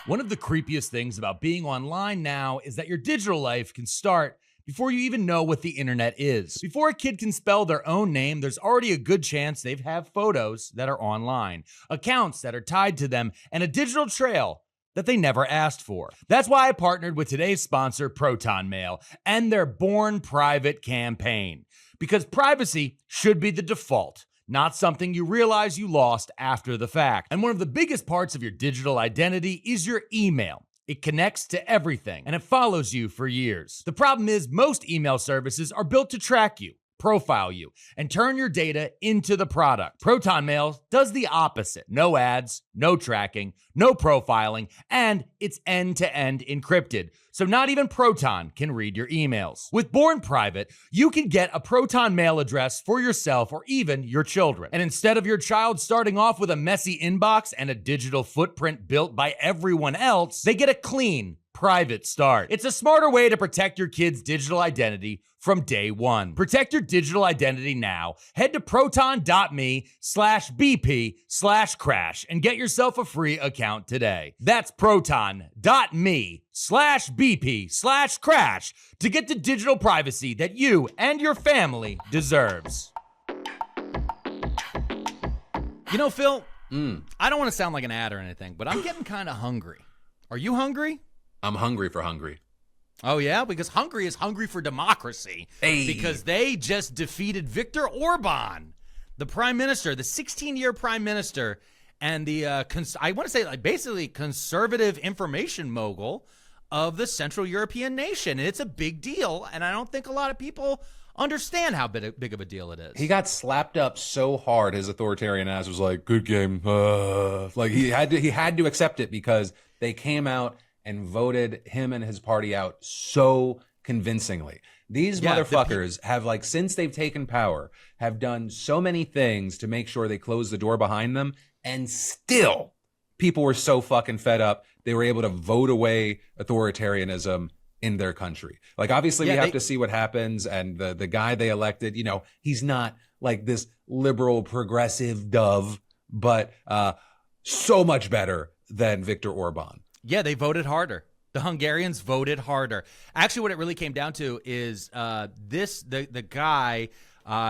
One of the creepiest things about being online now is that your digital life can start before you even know what the internet is. Before a kid can spell their own name, there's already a good chance they have photos that are online, accounts that are tied to them, and a digital trail that they never asked for. That's why I partnered with today's sponsor, ProtonMail, and their Born Private campaign. Because privacy should be the default, not something you realize you lost after the fact. And one of the biggest parts of your digital identity is your email. It connects to everything, and it follows you for years. The problem is most email services are built to track you, profile you, and turn your data into the product. ProtonMail does the opposite. No ads, no tracking, no profiling, and it's end-to-end encrypted, so not even Proton can read your emails. With Born Private, you can get a Proton mail address for yourself or even your children. And instead of your child starting off with a messy inbox and a digital footprint built by everyone else, they get a clean, private start. It's a smarter way to protect your kid's digital identity from day one. Protect your digital identity now. Head to proton.me/BP/crash and get yourself a free account today. That's proton.me/BP/crash to get the digital privacy that you and your family deserves. You know, Phil, I don't want to sound like an ad or anything, but I'm getting kind of hungry. Are you hungry? I'm hungry for Hungary. Oh, yeah? Because Hungary is hungry for democracy. Hey. Because they just defeated Viktor Orban, the prime minister, the 16-year prime minister, and the, I want to say, like, basically conservative information mogul of the Central European nation. And it's a big deal, and I don't think a lot of people understand how big of a deal it is. He got slapped up so hard, his authoritarian ass was like, good game. Like, he had to accept it because they came out and voted him and his party out so convincingly. These motherfuckers have, like, since they've taken power, have done so many things to make sure they close the door behind them, and still people were so fucking fed up, they were able to vote away authoritarianism in their country. Like, obviously, we have to see what happens, and the guy they elected, he's not like this liberal progressive dove, but so much better than Viktor Orban. Yeah, they voted harder. The Hungarians voted harder. Actually, what it really came down to is the guy,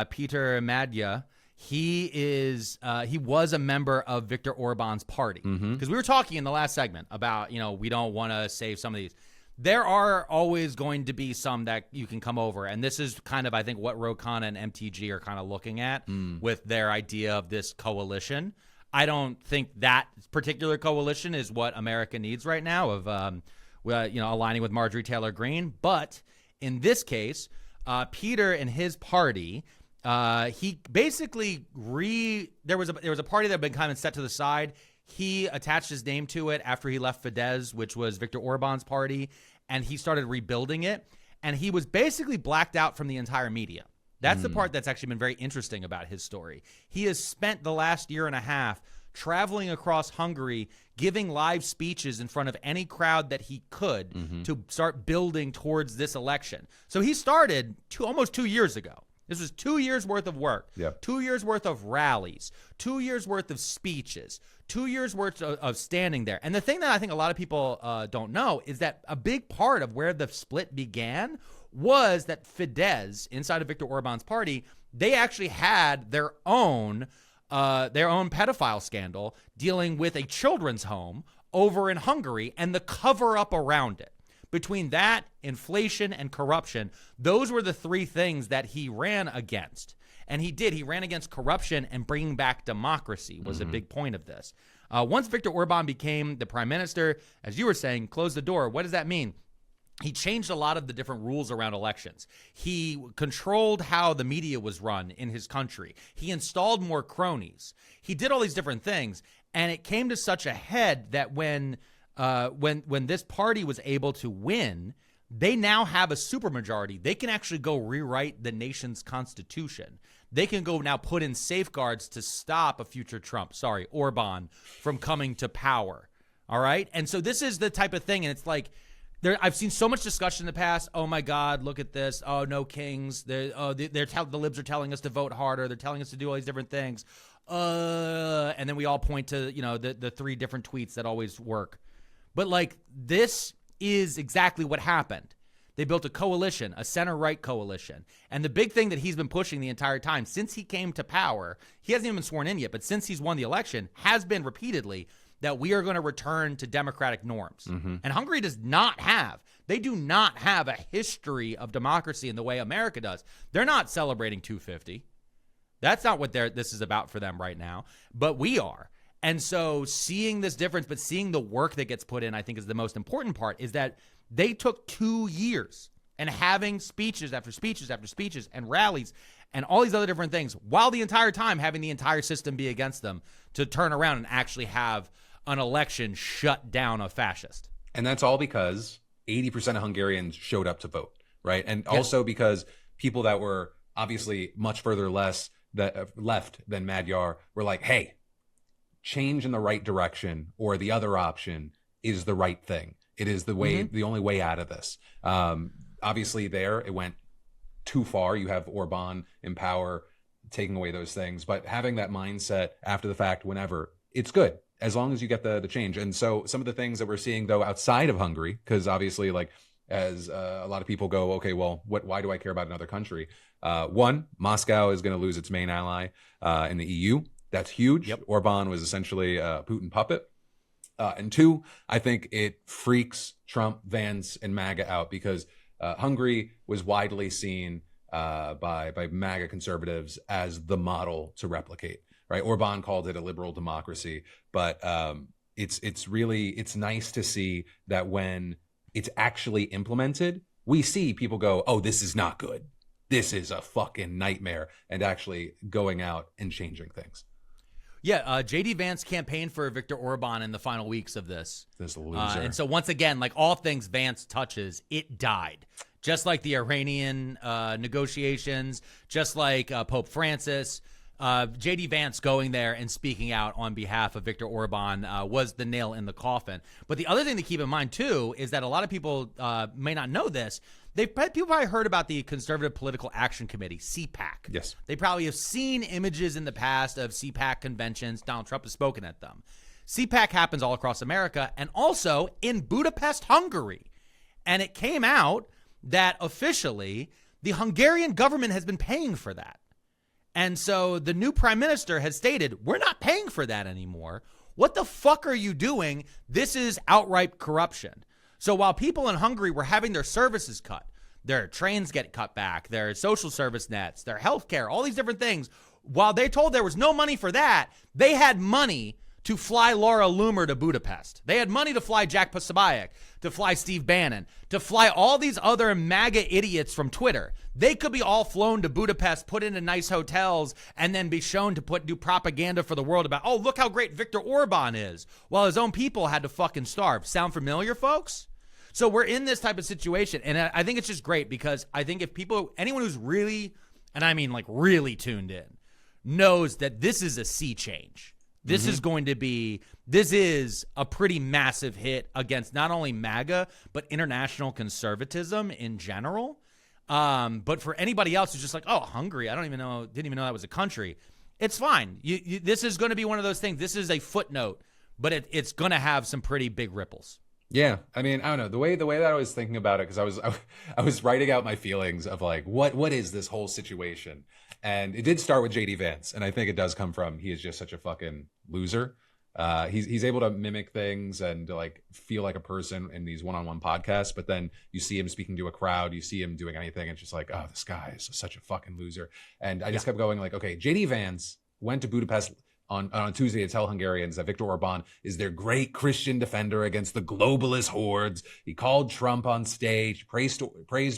Peter Madja, he was a member of Viktor Orban's party. Because we were talking in the last segment about, we don't want to save some of these. There are always going to be some that you can come over. And this is kind of, I think, what Rokana and MTG are kind of looking at with their idea of this coalition. I don't think that particular coalition is what America needs right now of, aligning with Marjorie Taylor Greene. But in this case, Peter and his party, he basically there was a party that had been kind of set to the side. He attached his name to it after he left Fidesz, which was Viktor Orban's party, and he started rebuilding it. And he was basically blacked out from the entire media. That's the part that's actually been very interesting about his story. He has spent the last year and a half traveling across Hungary, giving live speeches in front of any crowd that he could to start building towards this election. So he started almost 2 years ago. This was 2 years worth of work, 2 years worth of rallies, 2 years worth of speeches, 2 years worth of standing there. And the thing that I think a lot of people don't know is that a big part of where the split began was that Fidesz, inside of Viktor Orban's party, they actually had their own pedophile scandal dealing with a children's home over in Hungary and the cover-up around it. Between that, inflation, and corruption, those were the three things that he ran against. And he did. He ran against corruption, and bringing back democracy was a big point of this. Once Viktor Orban became the prime minister, as you were saying, close the door. What does that mean? He changed a lot of the different rules around elections. He controlled how the media was run in his country. He installed more cronies. He did all these different things, and it came to such a head that when this party was able to win, they now have a supermajority. They can actually go rewrite the nation's constitution. They can go now put in safeguards to stop a future Orban, from coming to power. All right? And so this is the type of thing, and it's like, I've seen so much discussion in the past. Oh my God, look at this. Oh, no kings. The libs are telling us to vote harder. They're telling us to do all these different things. And then we all point to, the three different tweets that always work. But like, this is exactly what happened. They built a coalition, a center-right coalition. And the big thing that he's been pushing the entire time since he came to power, he hasn't even been sworn in yet, but since he's won the election, has been repeatedly that we are going to return to democratic norms. And Hungary does not have. They do not have a history of democracy in the way America does. They're not celebrating 250. That's not what this is about for them right now. But we are. And so seeing this difference, but seeing the work that gets put in, I think is the most important part, is that they took 2 years and having speeches after speeches after speeches and rallies and all these other different things, while the entire time having the entire system be against them, to turn around and actually have an election shut down a fascist. And that's all because 80% of Hungarians showed up to vote, right? And also because people that were obviously much further left than Magyar were like, hey, change in the right direction, or the other option is the right thing. It is the way, the only way out of this. Obviously there, it went too far. You have Orban in power taking away those things, but having that mindset after the fact, whenever, it's good, as long as you get the change. And so some of the things that we're seeing, though, outside of Hungary, because obviously, like, as a lot of people go, okay, well, why do I care about another country? One, Moscow is going to lose its main ally in the EU. That's huge. Yep. Orban was essentially a Putin puppet. And two, I think it freaks Trump, Vance, and MAGA out, because Hungary was widely seen by MAGA conservatives as the model to replicate. Right? Orban called it a liberal democracy, but it's nice to see that when it's actually implemented, we see people go, oh, this is not good. This is a fucking nightmare, and actually going out and changing things. Yeah, J.D. Vance campaigned for Viktor Orban in the final weeks of this. This loser. And so once again, like all things Vance touches, it died. Just like the Iranian negotiations, just like Pope Francis. J.D. Vance going there and speaking out on behalf of Viktor Orban was the nail in the coffin. But the other thing to keep in mind, too, is that a lot of people may not know this. People probably heard about the Conservative Political Action Committee, CPAC. Yes. They probably have seen images in the past of CPAC conventions. Donald Trump has spoken at them. CPAC happens all across America and also in Budapest, Hungary. And it came out that officially the Hungarian government has been paying for that. And so the new prime minister has stated, we're not paying for that anymore. What the fuck are you doing? This is outright corruption. So while people in Hungary were having their services cut, their trains get cut back, their social service nets, their health care, all these different things, while they told there was no money for that, they had money to fly Laura Loomer to Budapest. They had money to fly Jack Posobiec, to fly Steve Bannon, to fly all these other MAGA idiots from Twitter. They could be all flown to Budapest, put into nice hotels, and then be shown to do propaganda for the world about, oh, look how great Viktor Orban is, while his own people had to fucking starve. Sound familiar, folks? So we're in this type of situation, and I think it's just great, because I think if anyone who's really, and I mean like really tuned in, knows that this is a sea change. This is a pretty massive hit against not only MAGA, but international conservatism in general. But for anybody else who's just like, oh, Hungary, didn't even know that was a country. It's fine. This is going to be one of those things. This is a footnote, but it's going to have some pretty big ripples. Yeah, I mean, I don't know, the way that I was thinking about it, because I was writing out my feelings of like, what is this whole situation? And it did start with J.D. Vance, and I think it does come from he is just such a fucking loser. He's able to mimic things and like feel like a person in these one-on-one podcasts, but then you see him speaking to a crowd, you see him doing anything, it's just like, oh, this guy is such a fucking loser. And I just kept going like, okay, JD Vance went to Budapest on Tuesday to tell Hungarians that Viktor Orban is their great Christian defender against the globalist hordes. He called Trump on stage, praised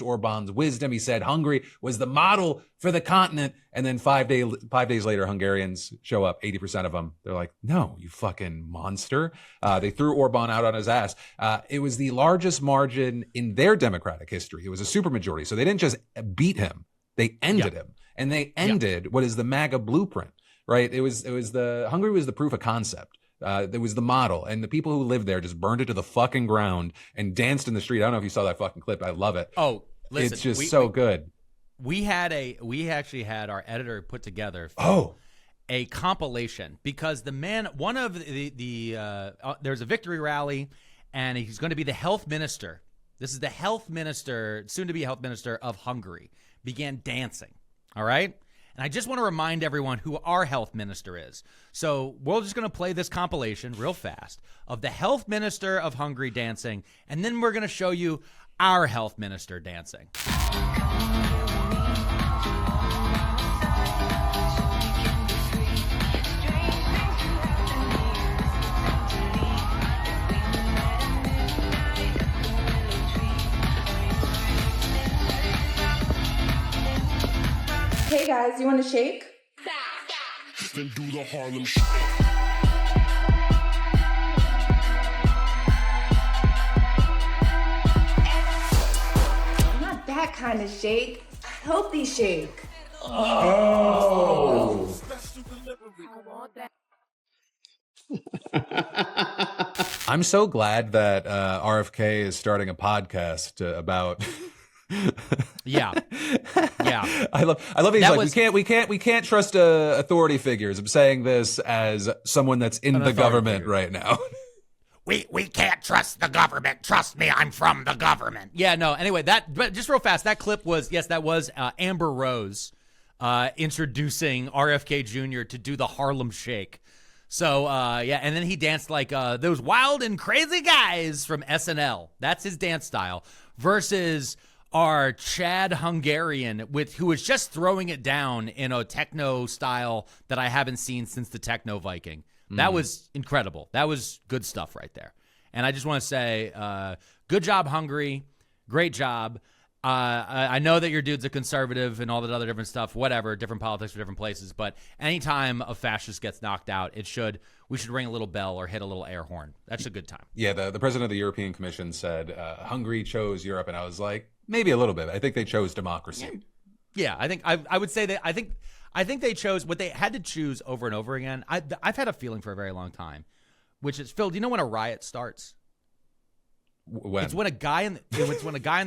Orban's wisdom. He said Hungary was the model for the continent. And then 5 days later, Hungarians show up, 80% of them. They're like, no, you fucking monster. They threw Orban out on his ass. It was the largest margin in their democratic history. It was a supermajority. So they didn't just beat him, they ended him. And they ended what is the MAGA blueprint. Right. Hungary was the proof of concept. It was the model, and the people who lived there just burned it to the fucking ground and danced in the street. I don't know if you saw that fucking clip. I love it. Oh, listen, it's just so good. We actually had our editor put together a compilation because the man, one of there's a victory rally, and he's going to be the health minister. This is the health minister, soon to be health minister of Hungary, began dancing. All right. And I just want to remind everyone who our health minister is. So we're just going to play this compilation real fast of the health minister of Hungary dancing, and then we're going to show you our health minister dancing. Hey guys, you want to shake? Then do the Harlem Shake. Not that kind of shake. Healthy shake. Oh. I'm so glad that RFK is starting a podcast about. Yeah. I love he's like, we can't trust authority figures. I'm saying this as someone that's in the government right now. We can't trust the government. Trust me, I'm from the government. Yeah, no. Anyway, but just real fast, that clip was Amber Rose introducing RFK Jr. to do the Harlem Shake. So and then he danced like those wild and crazy guys from SNL. That's his dance style versus our Chad Hungarian who was just throwing it down in a techno style that I haven't seen since the Techno Viking. That was incredible. That was good stuff right there. And I just want to say, good job, Hungary. Great job. I know that your dude's a conservative and all that other different stuff, whatever, different politics for different places. But anytime a fascist gets knocked out, we should ring a little bell or hit a little air horn. That's a good time. Yeah, the president of the European Commission said Hungary chose Europe, and I was like, maybe a little bit. I think they chose democracy. Yeah, I think I would say that I think they chose what they had to choose over and over again. I've had a feeling for a very long time, which is, Phil, do you know when a riot starts? When? It's when a guy in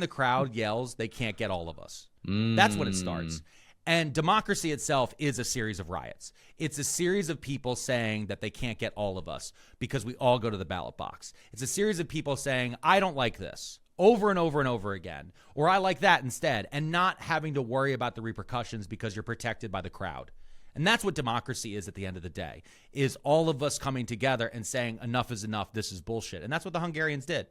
the crowd yells, "They can't get all of us." That's when it starts. And democracy itself is a series of riots. It's a series of people saying that they can't get all of us because we all go to the ballot box. It's a series of people saying, "I don't like this," over and over and over again, or "I like that instead," and not having to worry about the repercussions because you're protected by the crowd. And that's what democracy is at the end of the day, is all of us coming together and saying, enough is enough, this is bullshit. And that's what the Hungarians did.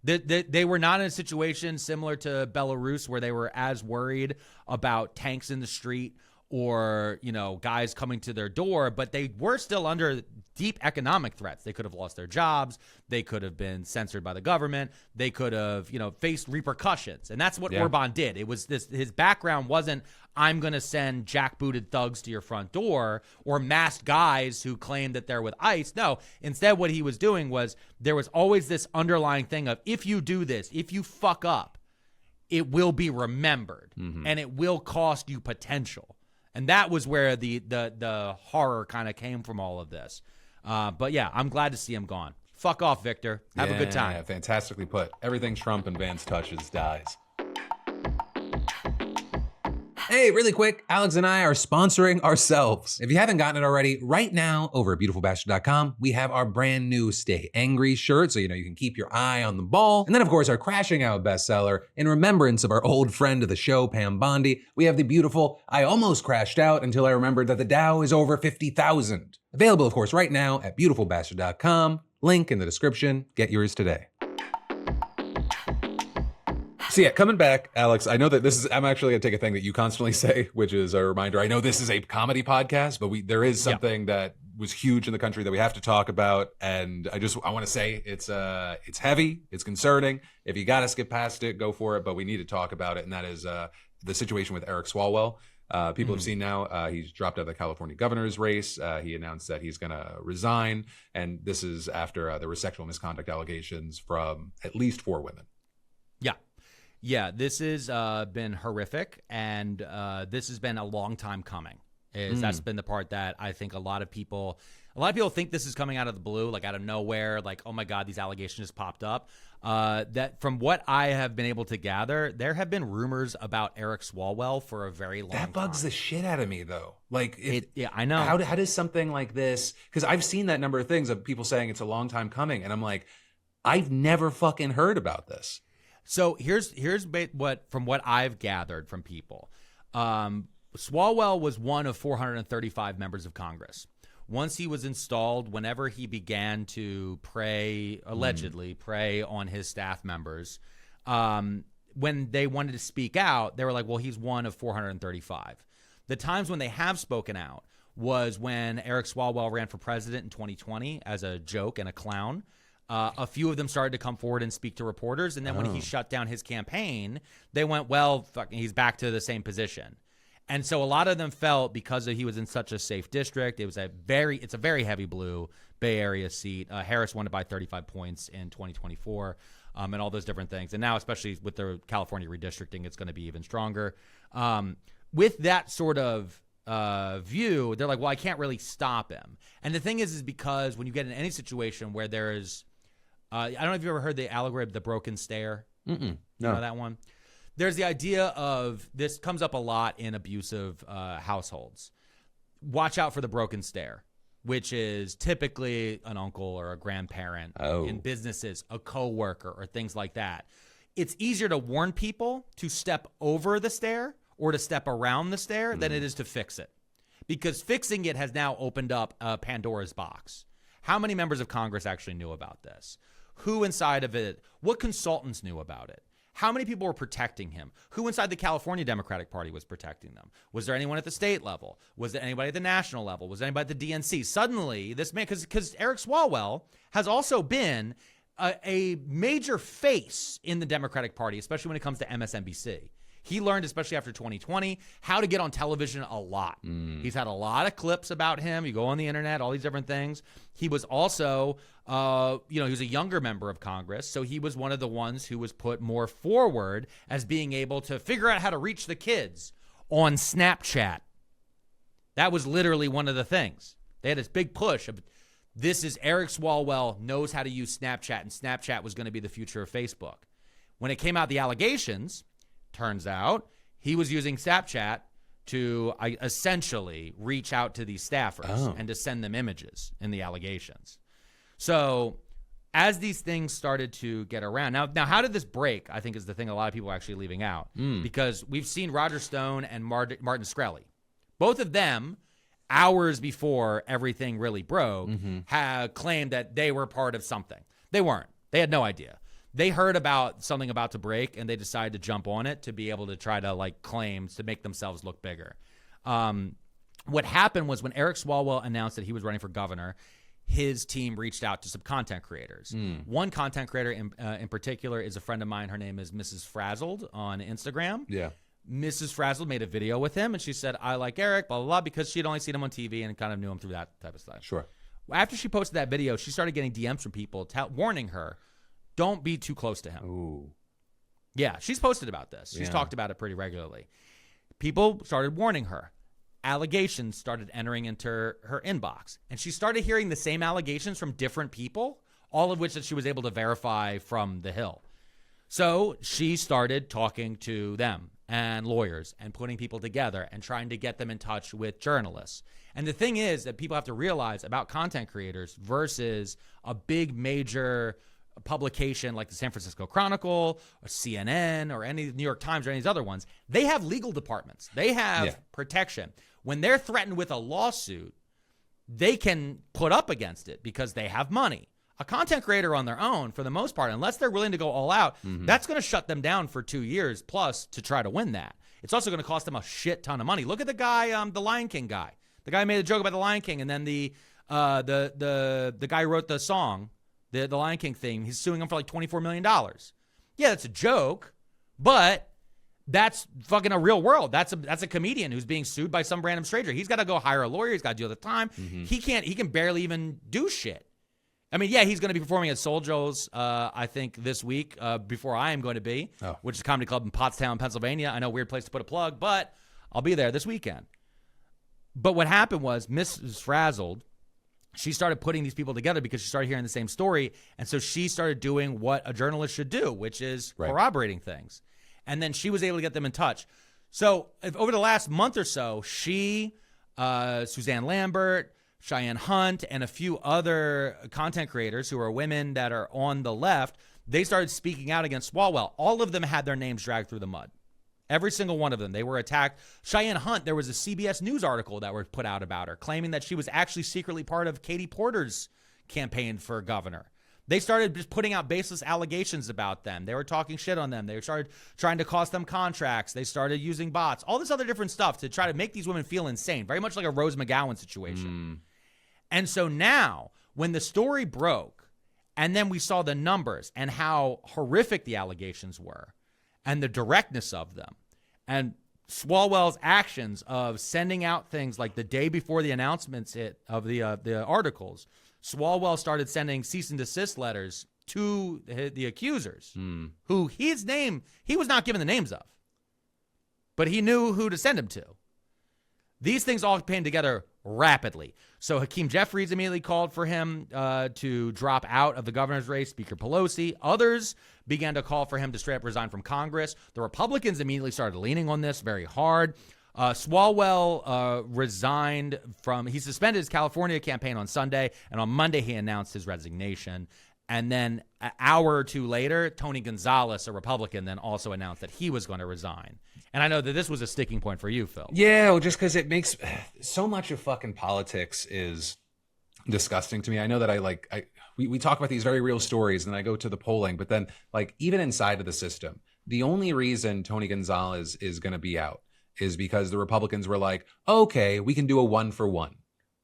They were not in a situation similar to Belarus where they were as worried about tanks in the street or, guys coming to their door, but they were still under deep economic threats. They could have lost their jobs. They could have been censored by the government. They could have, faced repercussions. And that's what Orban did. It was his background wasn't, I'm going to send jackbooted thugs to your front door or masked guys who claim that they're with ICE. No, instead what he was doing was there was always this underlying thing of, if you do this, if you fuck up, it will be remembered and it will cost you potential. And that was where the horror kind of came from all of this. But yeah, I'm glad to see him gone. Fuck off, Victor. Have a good time. Yeah, fantastically put. Everything Trump and Vance touches dies. Hey, really quick, Alex and I are sponsoring ourselves. If you haven't gotten it already, right now over at beautifulbastard.com, we have our brand new Stay Angry shirt, so you can keep your eye on the ball. And then, of course, our Crashing Out bestseller, in remembrance of our old friend of the show, Pam Bondi, we have the beautiful I Almost Crashed Out Until I Remembered That the Dow is Over 50,000. Available, of course, right now at beautifulbastard.com. Link in the description. Get yours today. So yeah, coming back, Alex, I know that I'm actually gonna take a thing that you constantly say, which is a reminder. I know this is a comedy podcast, but there is something that was huge in the country that we have to talk about. And I want to say it's heavy, it's concerning. If you got to skip past it, go for it. But we need to talk about it. And that is the situation with Eric Swalwell. People have seen now he's dropped out of the California governor's race. He announced that he's going to resign. And this is after there were sexual misconduct allegations from at least 4 women. Yeah, this has been horrific, and this has been a long time coming. That's been the part that I think a lot of people think this is coming out of the blue, like out of nowhere, like, oh my God, these allegations just popped up. That from what I have been able to gather, there have been rumors about Eric Swalwell for a very long time. That bugs the shit out of me, though. Like, I know. How does something like this? Because I've seen that number of things of people saying it's a long time coming, and I'm like, I've never fucking heard about this. So here's what from what I've gathered from people. Swalwell was one of 435 members of Congress. Once he was installed, whenever he began to allegedly prey on his staff members, when they wanted to speak out, they were like, well, he's one of 435. The times when they have spoken out was when Eric Swalwell ran for president in 2020 as a joke and a clown. A few of them started to come forward and speak to reporters. And then when he shut down his campaign, they went, well, he's back to the same position. And so a lot of them felt because he was in such a safe district, it's a very heavy blue Bay Area seat. Harris won it by 35 points in 2024 and all those different things. And now, especially with the California redistricting, it's going to be even stronger. With that sort of view, they're like, well, I can't really stop him. And the thing is because when you get in any situation where there is, I don't know if you've ever heard the allegory of the broken stair. No. You know that one? There's the idea of, this comes up a lot in abusive households. Watch out for the broken stair, which is typically an uncle or a grandparent. In businesses, a coworker or things like that. It's easier to warn people to step over the stair or to step around the stair than it is to fix it. Because fixing it has now opened up Pandora's box. How many members of Congress actually knew about this? Who inside of it? What consultants knew about it? How many people were protecting him? Who inside the California Democratic Party was protecting them? Was there anyone at the state level? Was there anybody at the national level? Was there anybody at the DNC? Suddenly, this man, because Eric Swalwell has also been a major face in the Democratic Party, especially when it comes to MSNBC. He learned, especially after 2020, how to get on television a lot. He's had a lot of clips about him. You go on the internet, all these different things. He was also, he was a younger member of Congress, so he was one of the ones who was put more forward as being able to figure out how to reach the kids on Snapchat. That was literally one of the things. They had this big push of, this is Eric Swalwell knows how to use Snapchat, and Snapchat was going to be the future of Facebook. When it came out, the allegations, turns out he was using Snapchat to essentially reach out to these staffers and to send them images in the allegations. So as these things started to get around, now how did this break, I think is the thing a lot of people are actually leaving out. Because we've seen Roger Stone and Martin Shkreli. Both of them, hours before everything really broke, had claimed that they were part of something. They weren't. They had no idea. They heard about something about to break, and they decided to jump on it to be able to try to claim to make themselves look bigger. What happened was when Eric Swalwell announced that he was running for governor, his team reached out to some content creators. One content creator in particular is a friend of mine. Her name is Mrs. Frazzled on Instagram. Yeah. Mrs. Frazzled made a video with him, and she said, I like Eric, blah, blah, blah, because she'd only seen him on TV and kind of knew him through that type of stuff. Sure. After she posted that video, she started getting DMs from people warning her, don't be too close to him. Ooh. Yeah, she's posted about this. She's talked about it pretty regularly. People started warning her. Allegations started entering into her inbox. And she started hearing the same allegations from different people, all of which that she was able to verify from the Hill. So she started talking to them and lawyers and putting people together and trying to get them in touch with journalists. And the thing is that people have to realize about content creators versus a big major publication like the San Francisco Chronicle or CNN or any New York Times or any of these other ones, they have legal departments. They have protection. When they're threatened with a lawsuit, they can put up against it because they have money. A content creator on their own, for the most part, unless they're willing to go all out, that's going to shut them down for 2 years plus to try to win that. It's also going to cost them a shit ton of money. Look at the guy, the Lion King guy. The guy made a joke about the Lion King, and then the guy who wrote the song, the Lion King thing, he's suing him for like $24 million. Yeah, that's a joke, but that's fucking a real world. That's a comedian who's being sued by some random stranger. He's got to go hire a lawyer. He's got to deal with the time. He can barely even do shit. I mean, yeah, he's going to be performing at Soul Joe's, I think, this week before I am going to be, which is a comedy club in Pottstown, Pennsylvania. I know, weird place to put a plug, but I'll be there this weekend. But what happened was Mrs. Frazzled, she started putting these people together because she started hearing the same story, and so she started doing what a journalist should do, which is corroborating things. And then she was able to get them in touch. So over the last month or so, she, Suzanne Lambert, Cheyenne Hunt, and a few other content creators who are women that are on the left, they started speaking out against Swalwell. All of them had their names dragged through the mud. Every single one of them. They were attacked. Cheyenne Hunt, there was a CBS News article that was put out about her, claiming that she was actually secretly part of Katie Porter's campaign for governor. They started just putting out baseless allegations about them. They were talking shit on them. They started trying to cost them contracts. They started using bots, all this other different stuff to try to make these women feel insane, very much like a Rose McGowan situation. And so now, when the story broke, and then we saw the numbers and how horrific the allegations were, and the directness of them, and Swalwell's actions of sending out things like the day before the announcements of the articles, Swalwell started sending cease and desist letters to the accusers, who he was not given the names of, but he knew who to send them to. These things all came together rapidly. So Hakeem Jeffries immediately called for him to drop out of the governor's race, Speaker Pelosi. Others began to call for him to straight up resign from Congress. The Republicans immediately started leaning on this very hard. Swalwell resigned he suspended his California campaign on Sunday, and on Monday he announced his resignation. And then an hour or two later, Tony Gonzalez, a Republican, then also announced that he was going to resign. And I know that this was a sticking point for you, Phil. Yeah, well, just because it makes so much of fucking politics is disgusting to me. I know that we talk about these very real stories, and I go to the polling, but then like even inside of the system, the only reason Tony Gonzalez is going to be out is because the Republicans were like, okay, we can do a 1-for-1.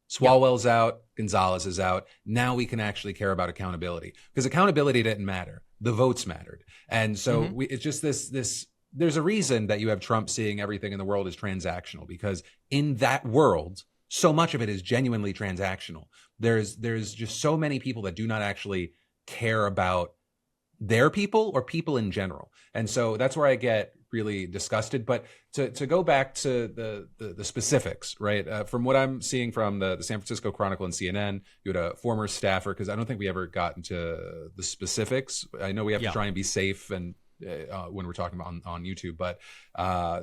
Swalwell's out, Gonzalez is out. Now we can actually care about accountability, because accountability didn't matter. The votes mattered. And so it's just this, there's a reason that you have Trump seeing everything in the world as transactional, because in that world, so much of it is genuinely transactional. There's just so many people that do not actually care about their people or people in general. And so that's where I get really disgusted. But to go back to the specifics, right? From what I'm seeing from the San Francisco Chronicle and CNN, you had a former staffer, because I don't think we ever got into the specifics. I know we have to try and be safe and when we're talking about on YouTube, but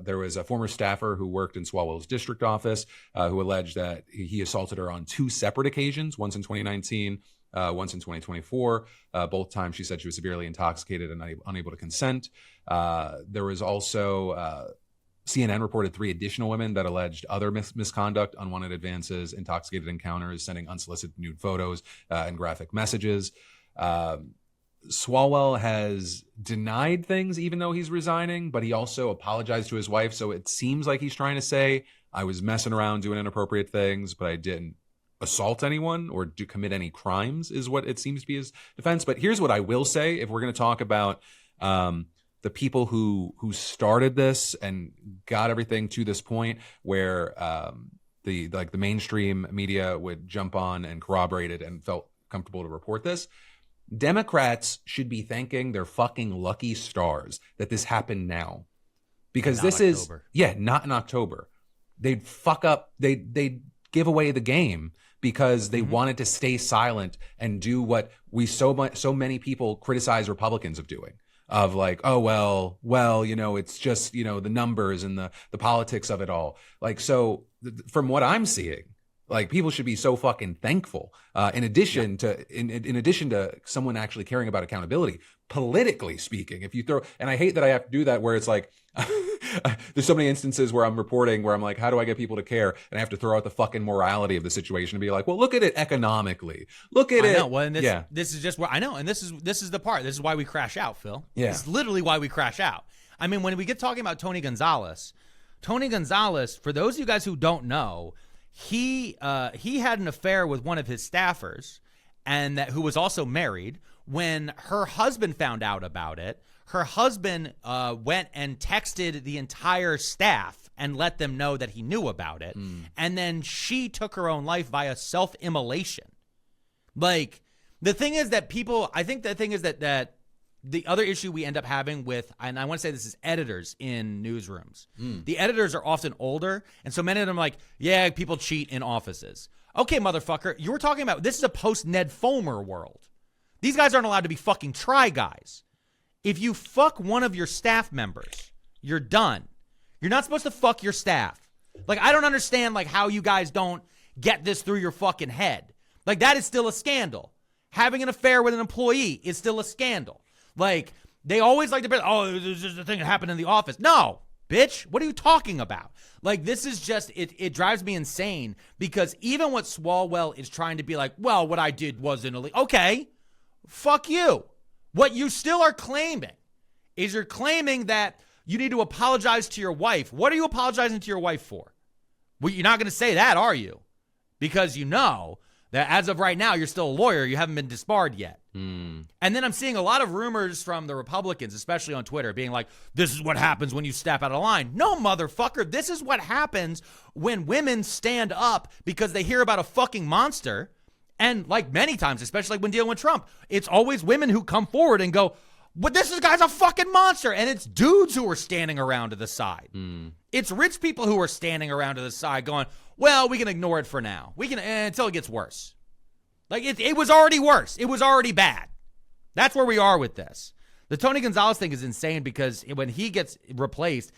there was a former staffer who worked in Swalwell's district office who alleged that he assaulted her on 2 separate occasions, once in 2019, once in 2024. Both times she said she was severely intoxicated and unable to consent. There was also CNN reported 3 additional women that alleged other misconduct, unwanted advances, intoxicated encounters, sending unsolicited nude photos and graphic messages. Swalwell has denied things even though he's resigning, but he also apologized to his wife. So it seems like he's trying to say, I was messing around doing inappropriate things, but I didn't assault anyone or commit any crimes, is what it seems to be his defense. But here's what I will say. If we're going to talk about the people who started this and got everything to this point where the mainstream media would jump on and corroborate it and felt comfortable to report this, Democrats should be thanking their fucking lucky stars that this happened now, because this is not in October. They'd fuck up. They'd give away the game because they wanted to stay silent and do what so many people criticize Republicans of doing. of like, oh, well, it's just, the numbers and the politics of it all. Like, so from what I'm seeing, like, people should be so fucking thankful. In addition to someone actually caring about accountability, politically speaking, if you throw, and I hate that I have to do that, where it's like, there's so many instances where I'm reporting where I'm like, how do I get people to care? And I have to throw out the fucking morality of the situation and be like, well, look at it economically. Look at it. I know. Well, and this is just where I know. And this is the part. This is why we crash out, Phil. Yeah. This is literally why we crash out. I mean, when we get talking about Tony Gonzalez, for those of you guys who don't know, he had an affair with one of his staffers, and who was also married. When her husband found out about it, her husband went and texted the entire staff and let them know that he knew about it. And then she took her own life via self-immolation. Like, the thing is that that the other issue we end up having with, and I want to say this is editors in newsrooms. The editors are often older, and so many of them are like, yeah, people cheat in offices. Okay, motherfucker, you were talking about, this is a post-Ned Fulmer world. These guys aren't allowed to be fucking try guys. If you fuck one of your staff members, you're done. You're not supposed to fuck your staff. Like, I don't understand, like, how you guys don't get this through your fucking head. Like, that is still a scandal. Having an affair with an employee is still a scandal. Like, they always like to be, oh, this is the thing that happened in the office. No, bitch, what are you talking about? Like, this is just, it drives me insane, because even what Swalwell is trying to be like, well, what I did wasn't illegal. Okay, fuck you. What you still are claiming is you're claiming that you need to apologize to your wife. What are you apologizing to your wife for? Well, you're not going to say that, are you? Because you know that as of right now, you're still a lawyer. You haven't been disbarred yet. And then I'm seeing a lot of rumors from the Republicans, especially on Twitter, being like, this is what happens when you step out of line. No, motherfucker. This is what happens when women stand up because they hear about a fucking monster. And like many times, especially when dealing with Trump, it's always women who come forward and go, but this guy's a fucking monster. And it's dudes who are standing around to the side. It's rich people who are standing around to the side going, well, we can ignore it for now. We can until it gets worse. Like, it was already worse. It was already bad. That's where we are with this. The Tony Gonzalez thing is insane, because when he gets replaced,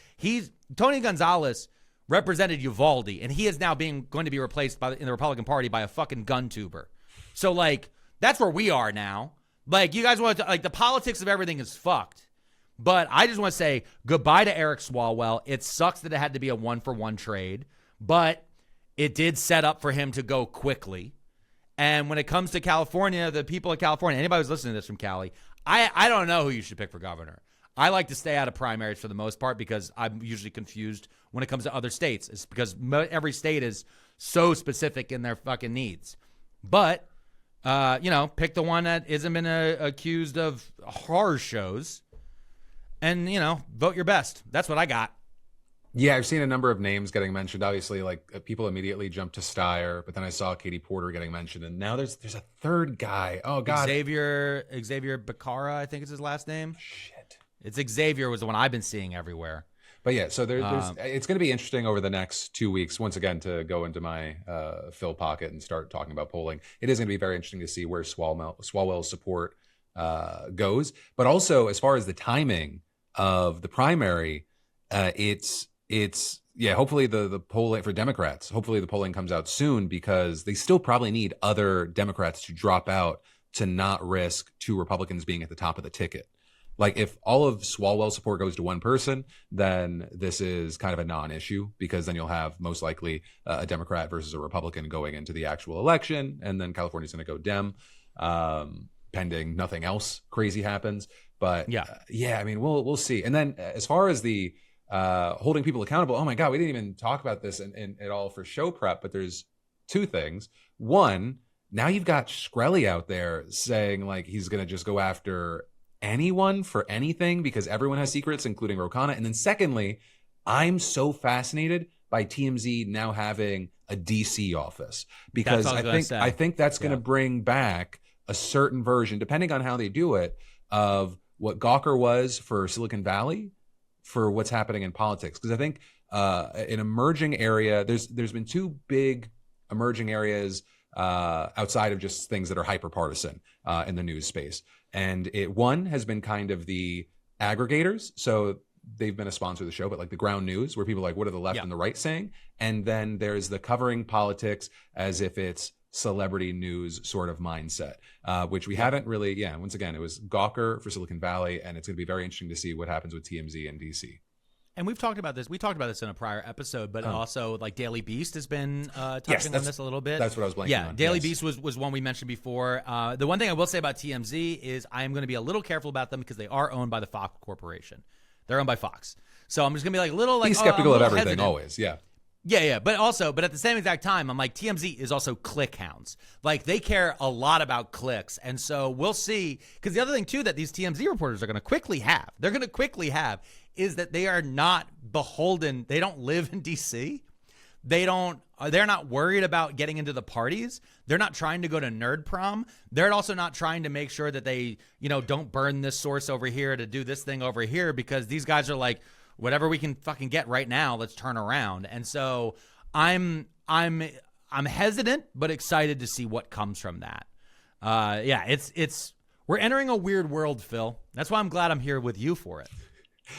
Tony Gonzalez represented Uvalde, and he is now going to be replaced in the Republican Party by a fucking gun tuber. So, like, that's where we are now. Like, you guys want to, like, the politics of everything is fucked. But I just want to say goodbye to Eric Swalwell. It sucks that it had to be a 1-for-1 trade, but it did set up for him to go quickly. And when it comes to California, the people of California, anybody who's listening to this from Cali, I don't know who you should pick for governor. I like to stay out of primaries for the most part, because I'm usually confused when it comes to other states. It's because every state is so specific in their fucking needs. But, pick the one that isn't been accused of horror shows and, vote your best. That's what I got. Yeah, I've seen a number of names getting mentioned. Obviously, like, people immediately jumped to Steyer, but then I saw Katie Porter getting mentioned, and now there's a third guy. Oh God, Xavier Becerra, I think is his last name. Shit, it's Xavier was the one I've been seeing everywhere. But yeah, so there's it's going to be interesting over the next 2 weeks. Once again, to go into my Phil pocket and start talking about polling, it is going to be very interesting to see where Swalwell's support goes, but also as far as the timing of the primary, hopefully the polling for Democrats, hopefully the polling comes out soon, because they still probably need other Democrats to drop out to not risk two Republicans being at the top of the ticket. Like, if all of Swalwell's support goes to one person, then this is kind of a non-issue, because then you'll have most likely a Democrat versus a Republican going into the actual election, and then California's going to go Dem, pending nothing else crazy happens. But I mean, we'll see. And then as far as the holding people accountable, oh my God, we didn't even talk about this at all for show prep, but there's two things. One, now you've got Shkreli out there saying, like, he's going to just go after anyone for anything because everyone has secrets, including Ro Khanna. And then secondly, I'm so fascinated by TMZ now having a DC office, because I think that's going to bring back a certain version, depending on how they do it, of what Gawker was for Silicon Valley for what's happening in politics. Because I think an emerging area, there's been two big emerging areas outside of just things that are hyper partisan in the news space. And one has been kind of the aggregators. So they've been a sponsor of the show, but like the ground news, where people are like, what are the left and the right saying? And then there's the covering politics as if it's celebrity news sort of mindset, which we haven't really, once again, it was Gawker for Silicon Valley, and it's going to be very interesting to see what happens with TMZ and DC. And we've talked about this. We talked about this in a prior episode, but also like Daily Beast has been touching on this a little bit. That's what I was blanking on. Daily Beast was one we mentioned before. The one thing I will say about TMZ is I am going to be a little careful about them because they are owned by the Fox Corporation. They're owned by Fox. So I'm just going to be like a little like, be skeptical of everything hesitant. always. Yeah. Yeah. But at the same exact time, I'm like, TMZ is also click hounds. Like they care a lot about clicks. And so we'll see. Because the other thing too, that these TMZ reporters are going to quickly have, is that they are not beholden. They don't live in DC. They're not worried about getting into the parties. They're not trying to go to nerd prom. They're also not trying to make sure that they, don't burn this source over here to do this thing over here, because these guys are like, whatever we can fucking get right now, let's turn around. And so I'm hesitant, but excited to see what comes from that. We're entering a weird world, Phil. That's why I'm glad I'm here with you for it.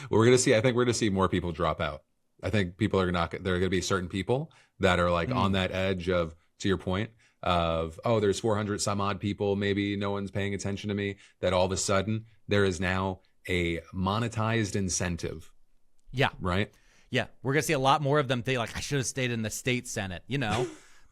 Well, I think we're going to see more people drop out. I think people there are going to be certain people that are like on that edge of, to your point, of, there's 400 some odd people, maybe no one's paying attention to me, that all of a sudden there is now a monetized incentive. Yeah. Right? Yeah. We're going to see a lot more of them think like, I should have stayed in the state Senate,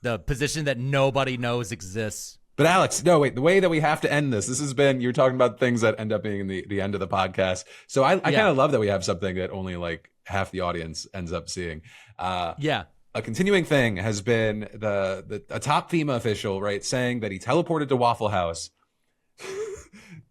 the position that nobody knows exists. But Alex, no, wait, the way that we have to end this has been, you're talking about things that end up being in the end of the podcast. So I kind of love that we have something that only like half the audience ends up seeing. A continuing thing has been a top FEMA official, right, saying that he teleported to Waffle House.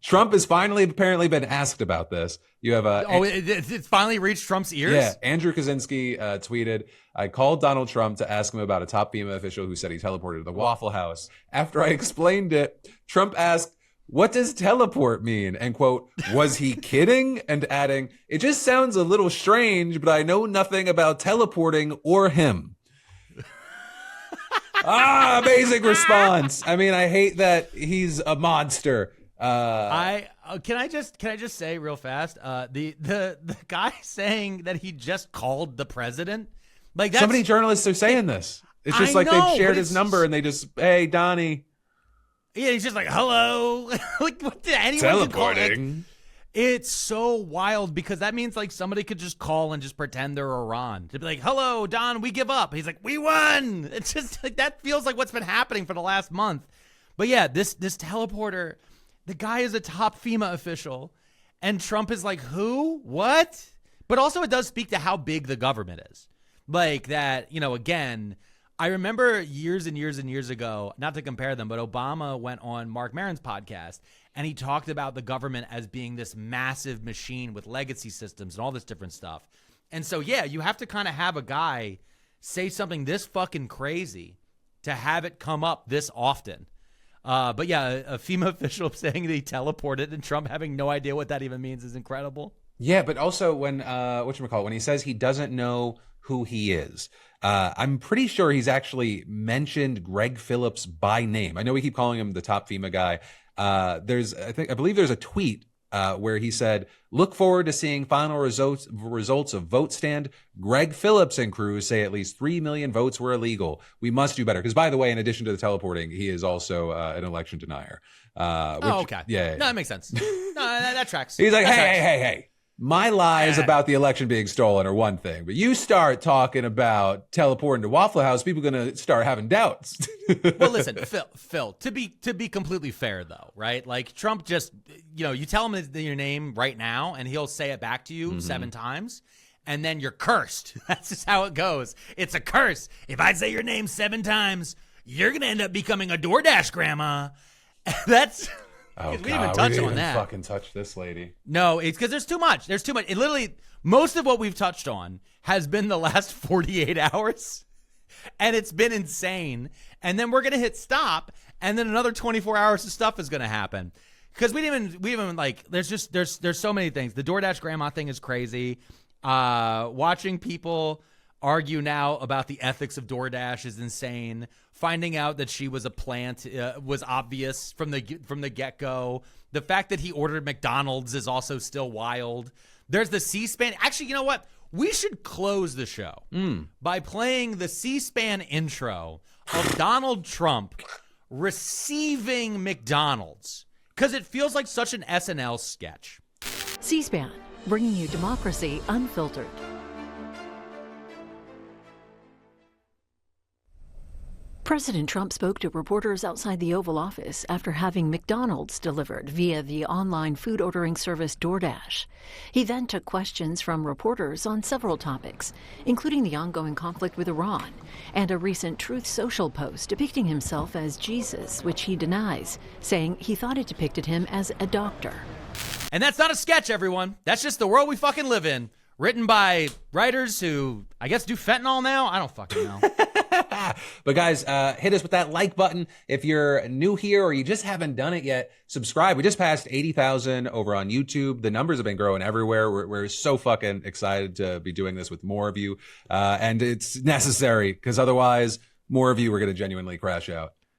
Trump has finally apparently been asked about this. You have it's finally reached Trump's ears? Yeah, Andrew Kaczynski tweeted, I called Donald Trump to ask him about a top FEMA official who said he teleported to the Waffle House. After I explained it, Trump asked, what does teleport mean? And quote, was he kidding? And adding, it just sounds a little strange, but I know nothing about teleporting or him. Basic response. I mean, I hate that he's a monster. Can I just say real fast, the guy saying that he just called the president, like that's, so many journalists are saying this. It's just they've shared his number and they just, hey, Donnie. Yeah, he's just like, hello. Like, what did anyone teleporting? It's so wild because that means like somebody could just call and just pretend they're Iran to be like, hello, Don, we give up. He's like, we won. It's just like, that feels like what's been happening for the last month. But yeah, this teleporter, the guy is a top FEMA official, and Trump is like, who? What? But also it does speak to how big the government is. Like that, again, I remember years and years and years ago, not to compare them, but Obama went on Mark Maron's podcast, and he talked about the government as being this massive machine with legacy systems and all this different stuff. And so, yeah, you have to kind of have a guy say something this fucking crazy to have it come up this often. But yeah, a FEMA official saying that he teleported and Trump having no idea what that even means is incredible. Yeah, but also when when he says he doesn't know who he is, I'm pretty sure he's actually mentioned Greg Phillips by name. I know we keep calling him the top FEMA guy. I believe there's a tweet where he said, look forward to seeing final results of vote stand. Greg Phillips and crew say at least 3 million votes were illegal. We must do better. Because by the way, in addition to the teleporting, he is also an election denier. Okay. Yeah. No, that makes sense. No, that tracks. He's like, hey. My lies about the election being stolen are one thing, but you start talking about teleporting to Waffle House, people are going to start having doubts. Well, listen, Phil, to be completely fair though, right? Like Trump just, you tell him your name right now and he'll say it back to you 7 times and then you're cursed. That's just how it goes. It's a curse. If I say your name 7 times, you're going to end up becoming a DoorDash grandma. That's... Oh, we didn't even touch on that. Fucking touch this lady. No, it's because there's too much. There's too much. It literally, most of what we've touched on has been the last 48 hours, and it's been insane. And then we're gonna hit stop, and then another 24 hours of stuff is gonna happen because we even like. There's so many things. The DoorDash grandma thing is crazy. Watching people argue now about the ethics of DoorDash is insane. Finding out that she was a plant was obvious from the get-go. The fact that he ordered McDonald's is also still wild. There's the C-SPAN. Actually, you know what? We should close the show by playing the C-SPAN intro of Donald Trump receiving McDonald's, because it feels like such an SNL sketch. C-SPAN, bringing you democracy unfiltered. President Trump spoke to reporters outside the Oval Office after having McDonald's delivered via the online food ordering service DoorDash. He then took questions from reporters on several topics, including the ongoing conflict with Iran and a recent Truth Social post depicting himself as Jesus, which he denies, saying he thought it depicted him as a doctor. And that's not a sketch, everyone. That's just the world we fucking live in. Written by writers who, I guess, do fentanyl now? I don't fucking know. But guys, hit us with that like button. If you're new here or you just haven't done it yet, subscribe. We just passed 80,000 over on YouTube. The numbers have been growing everywhere. We're so fucking excited to be doing this with more of you. And it's necessary, because otherwise more of you are going to genuinely crash out.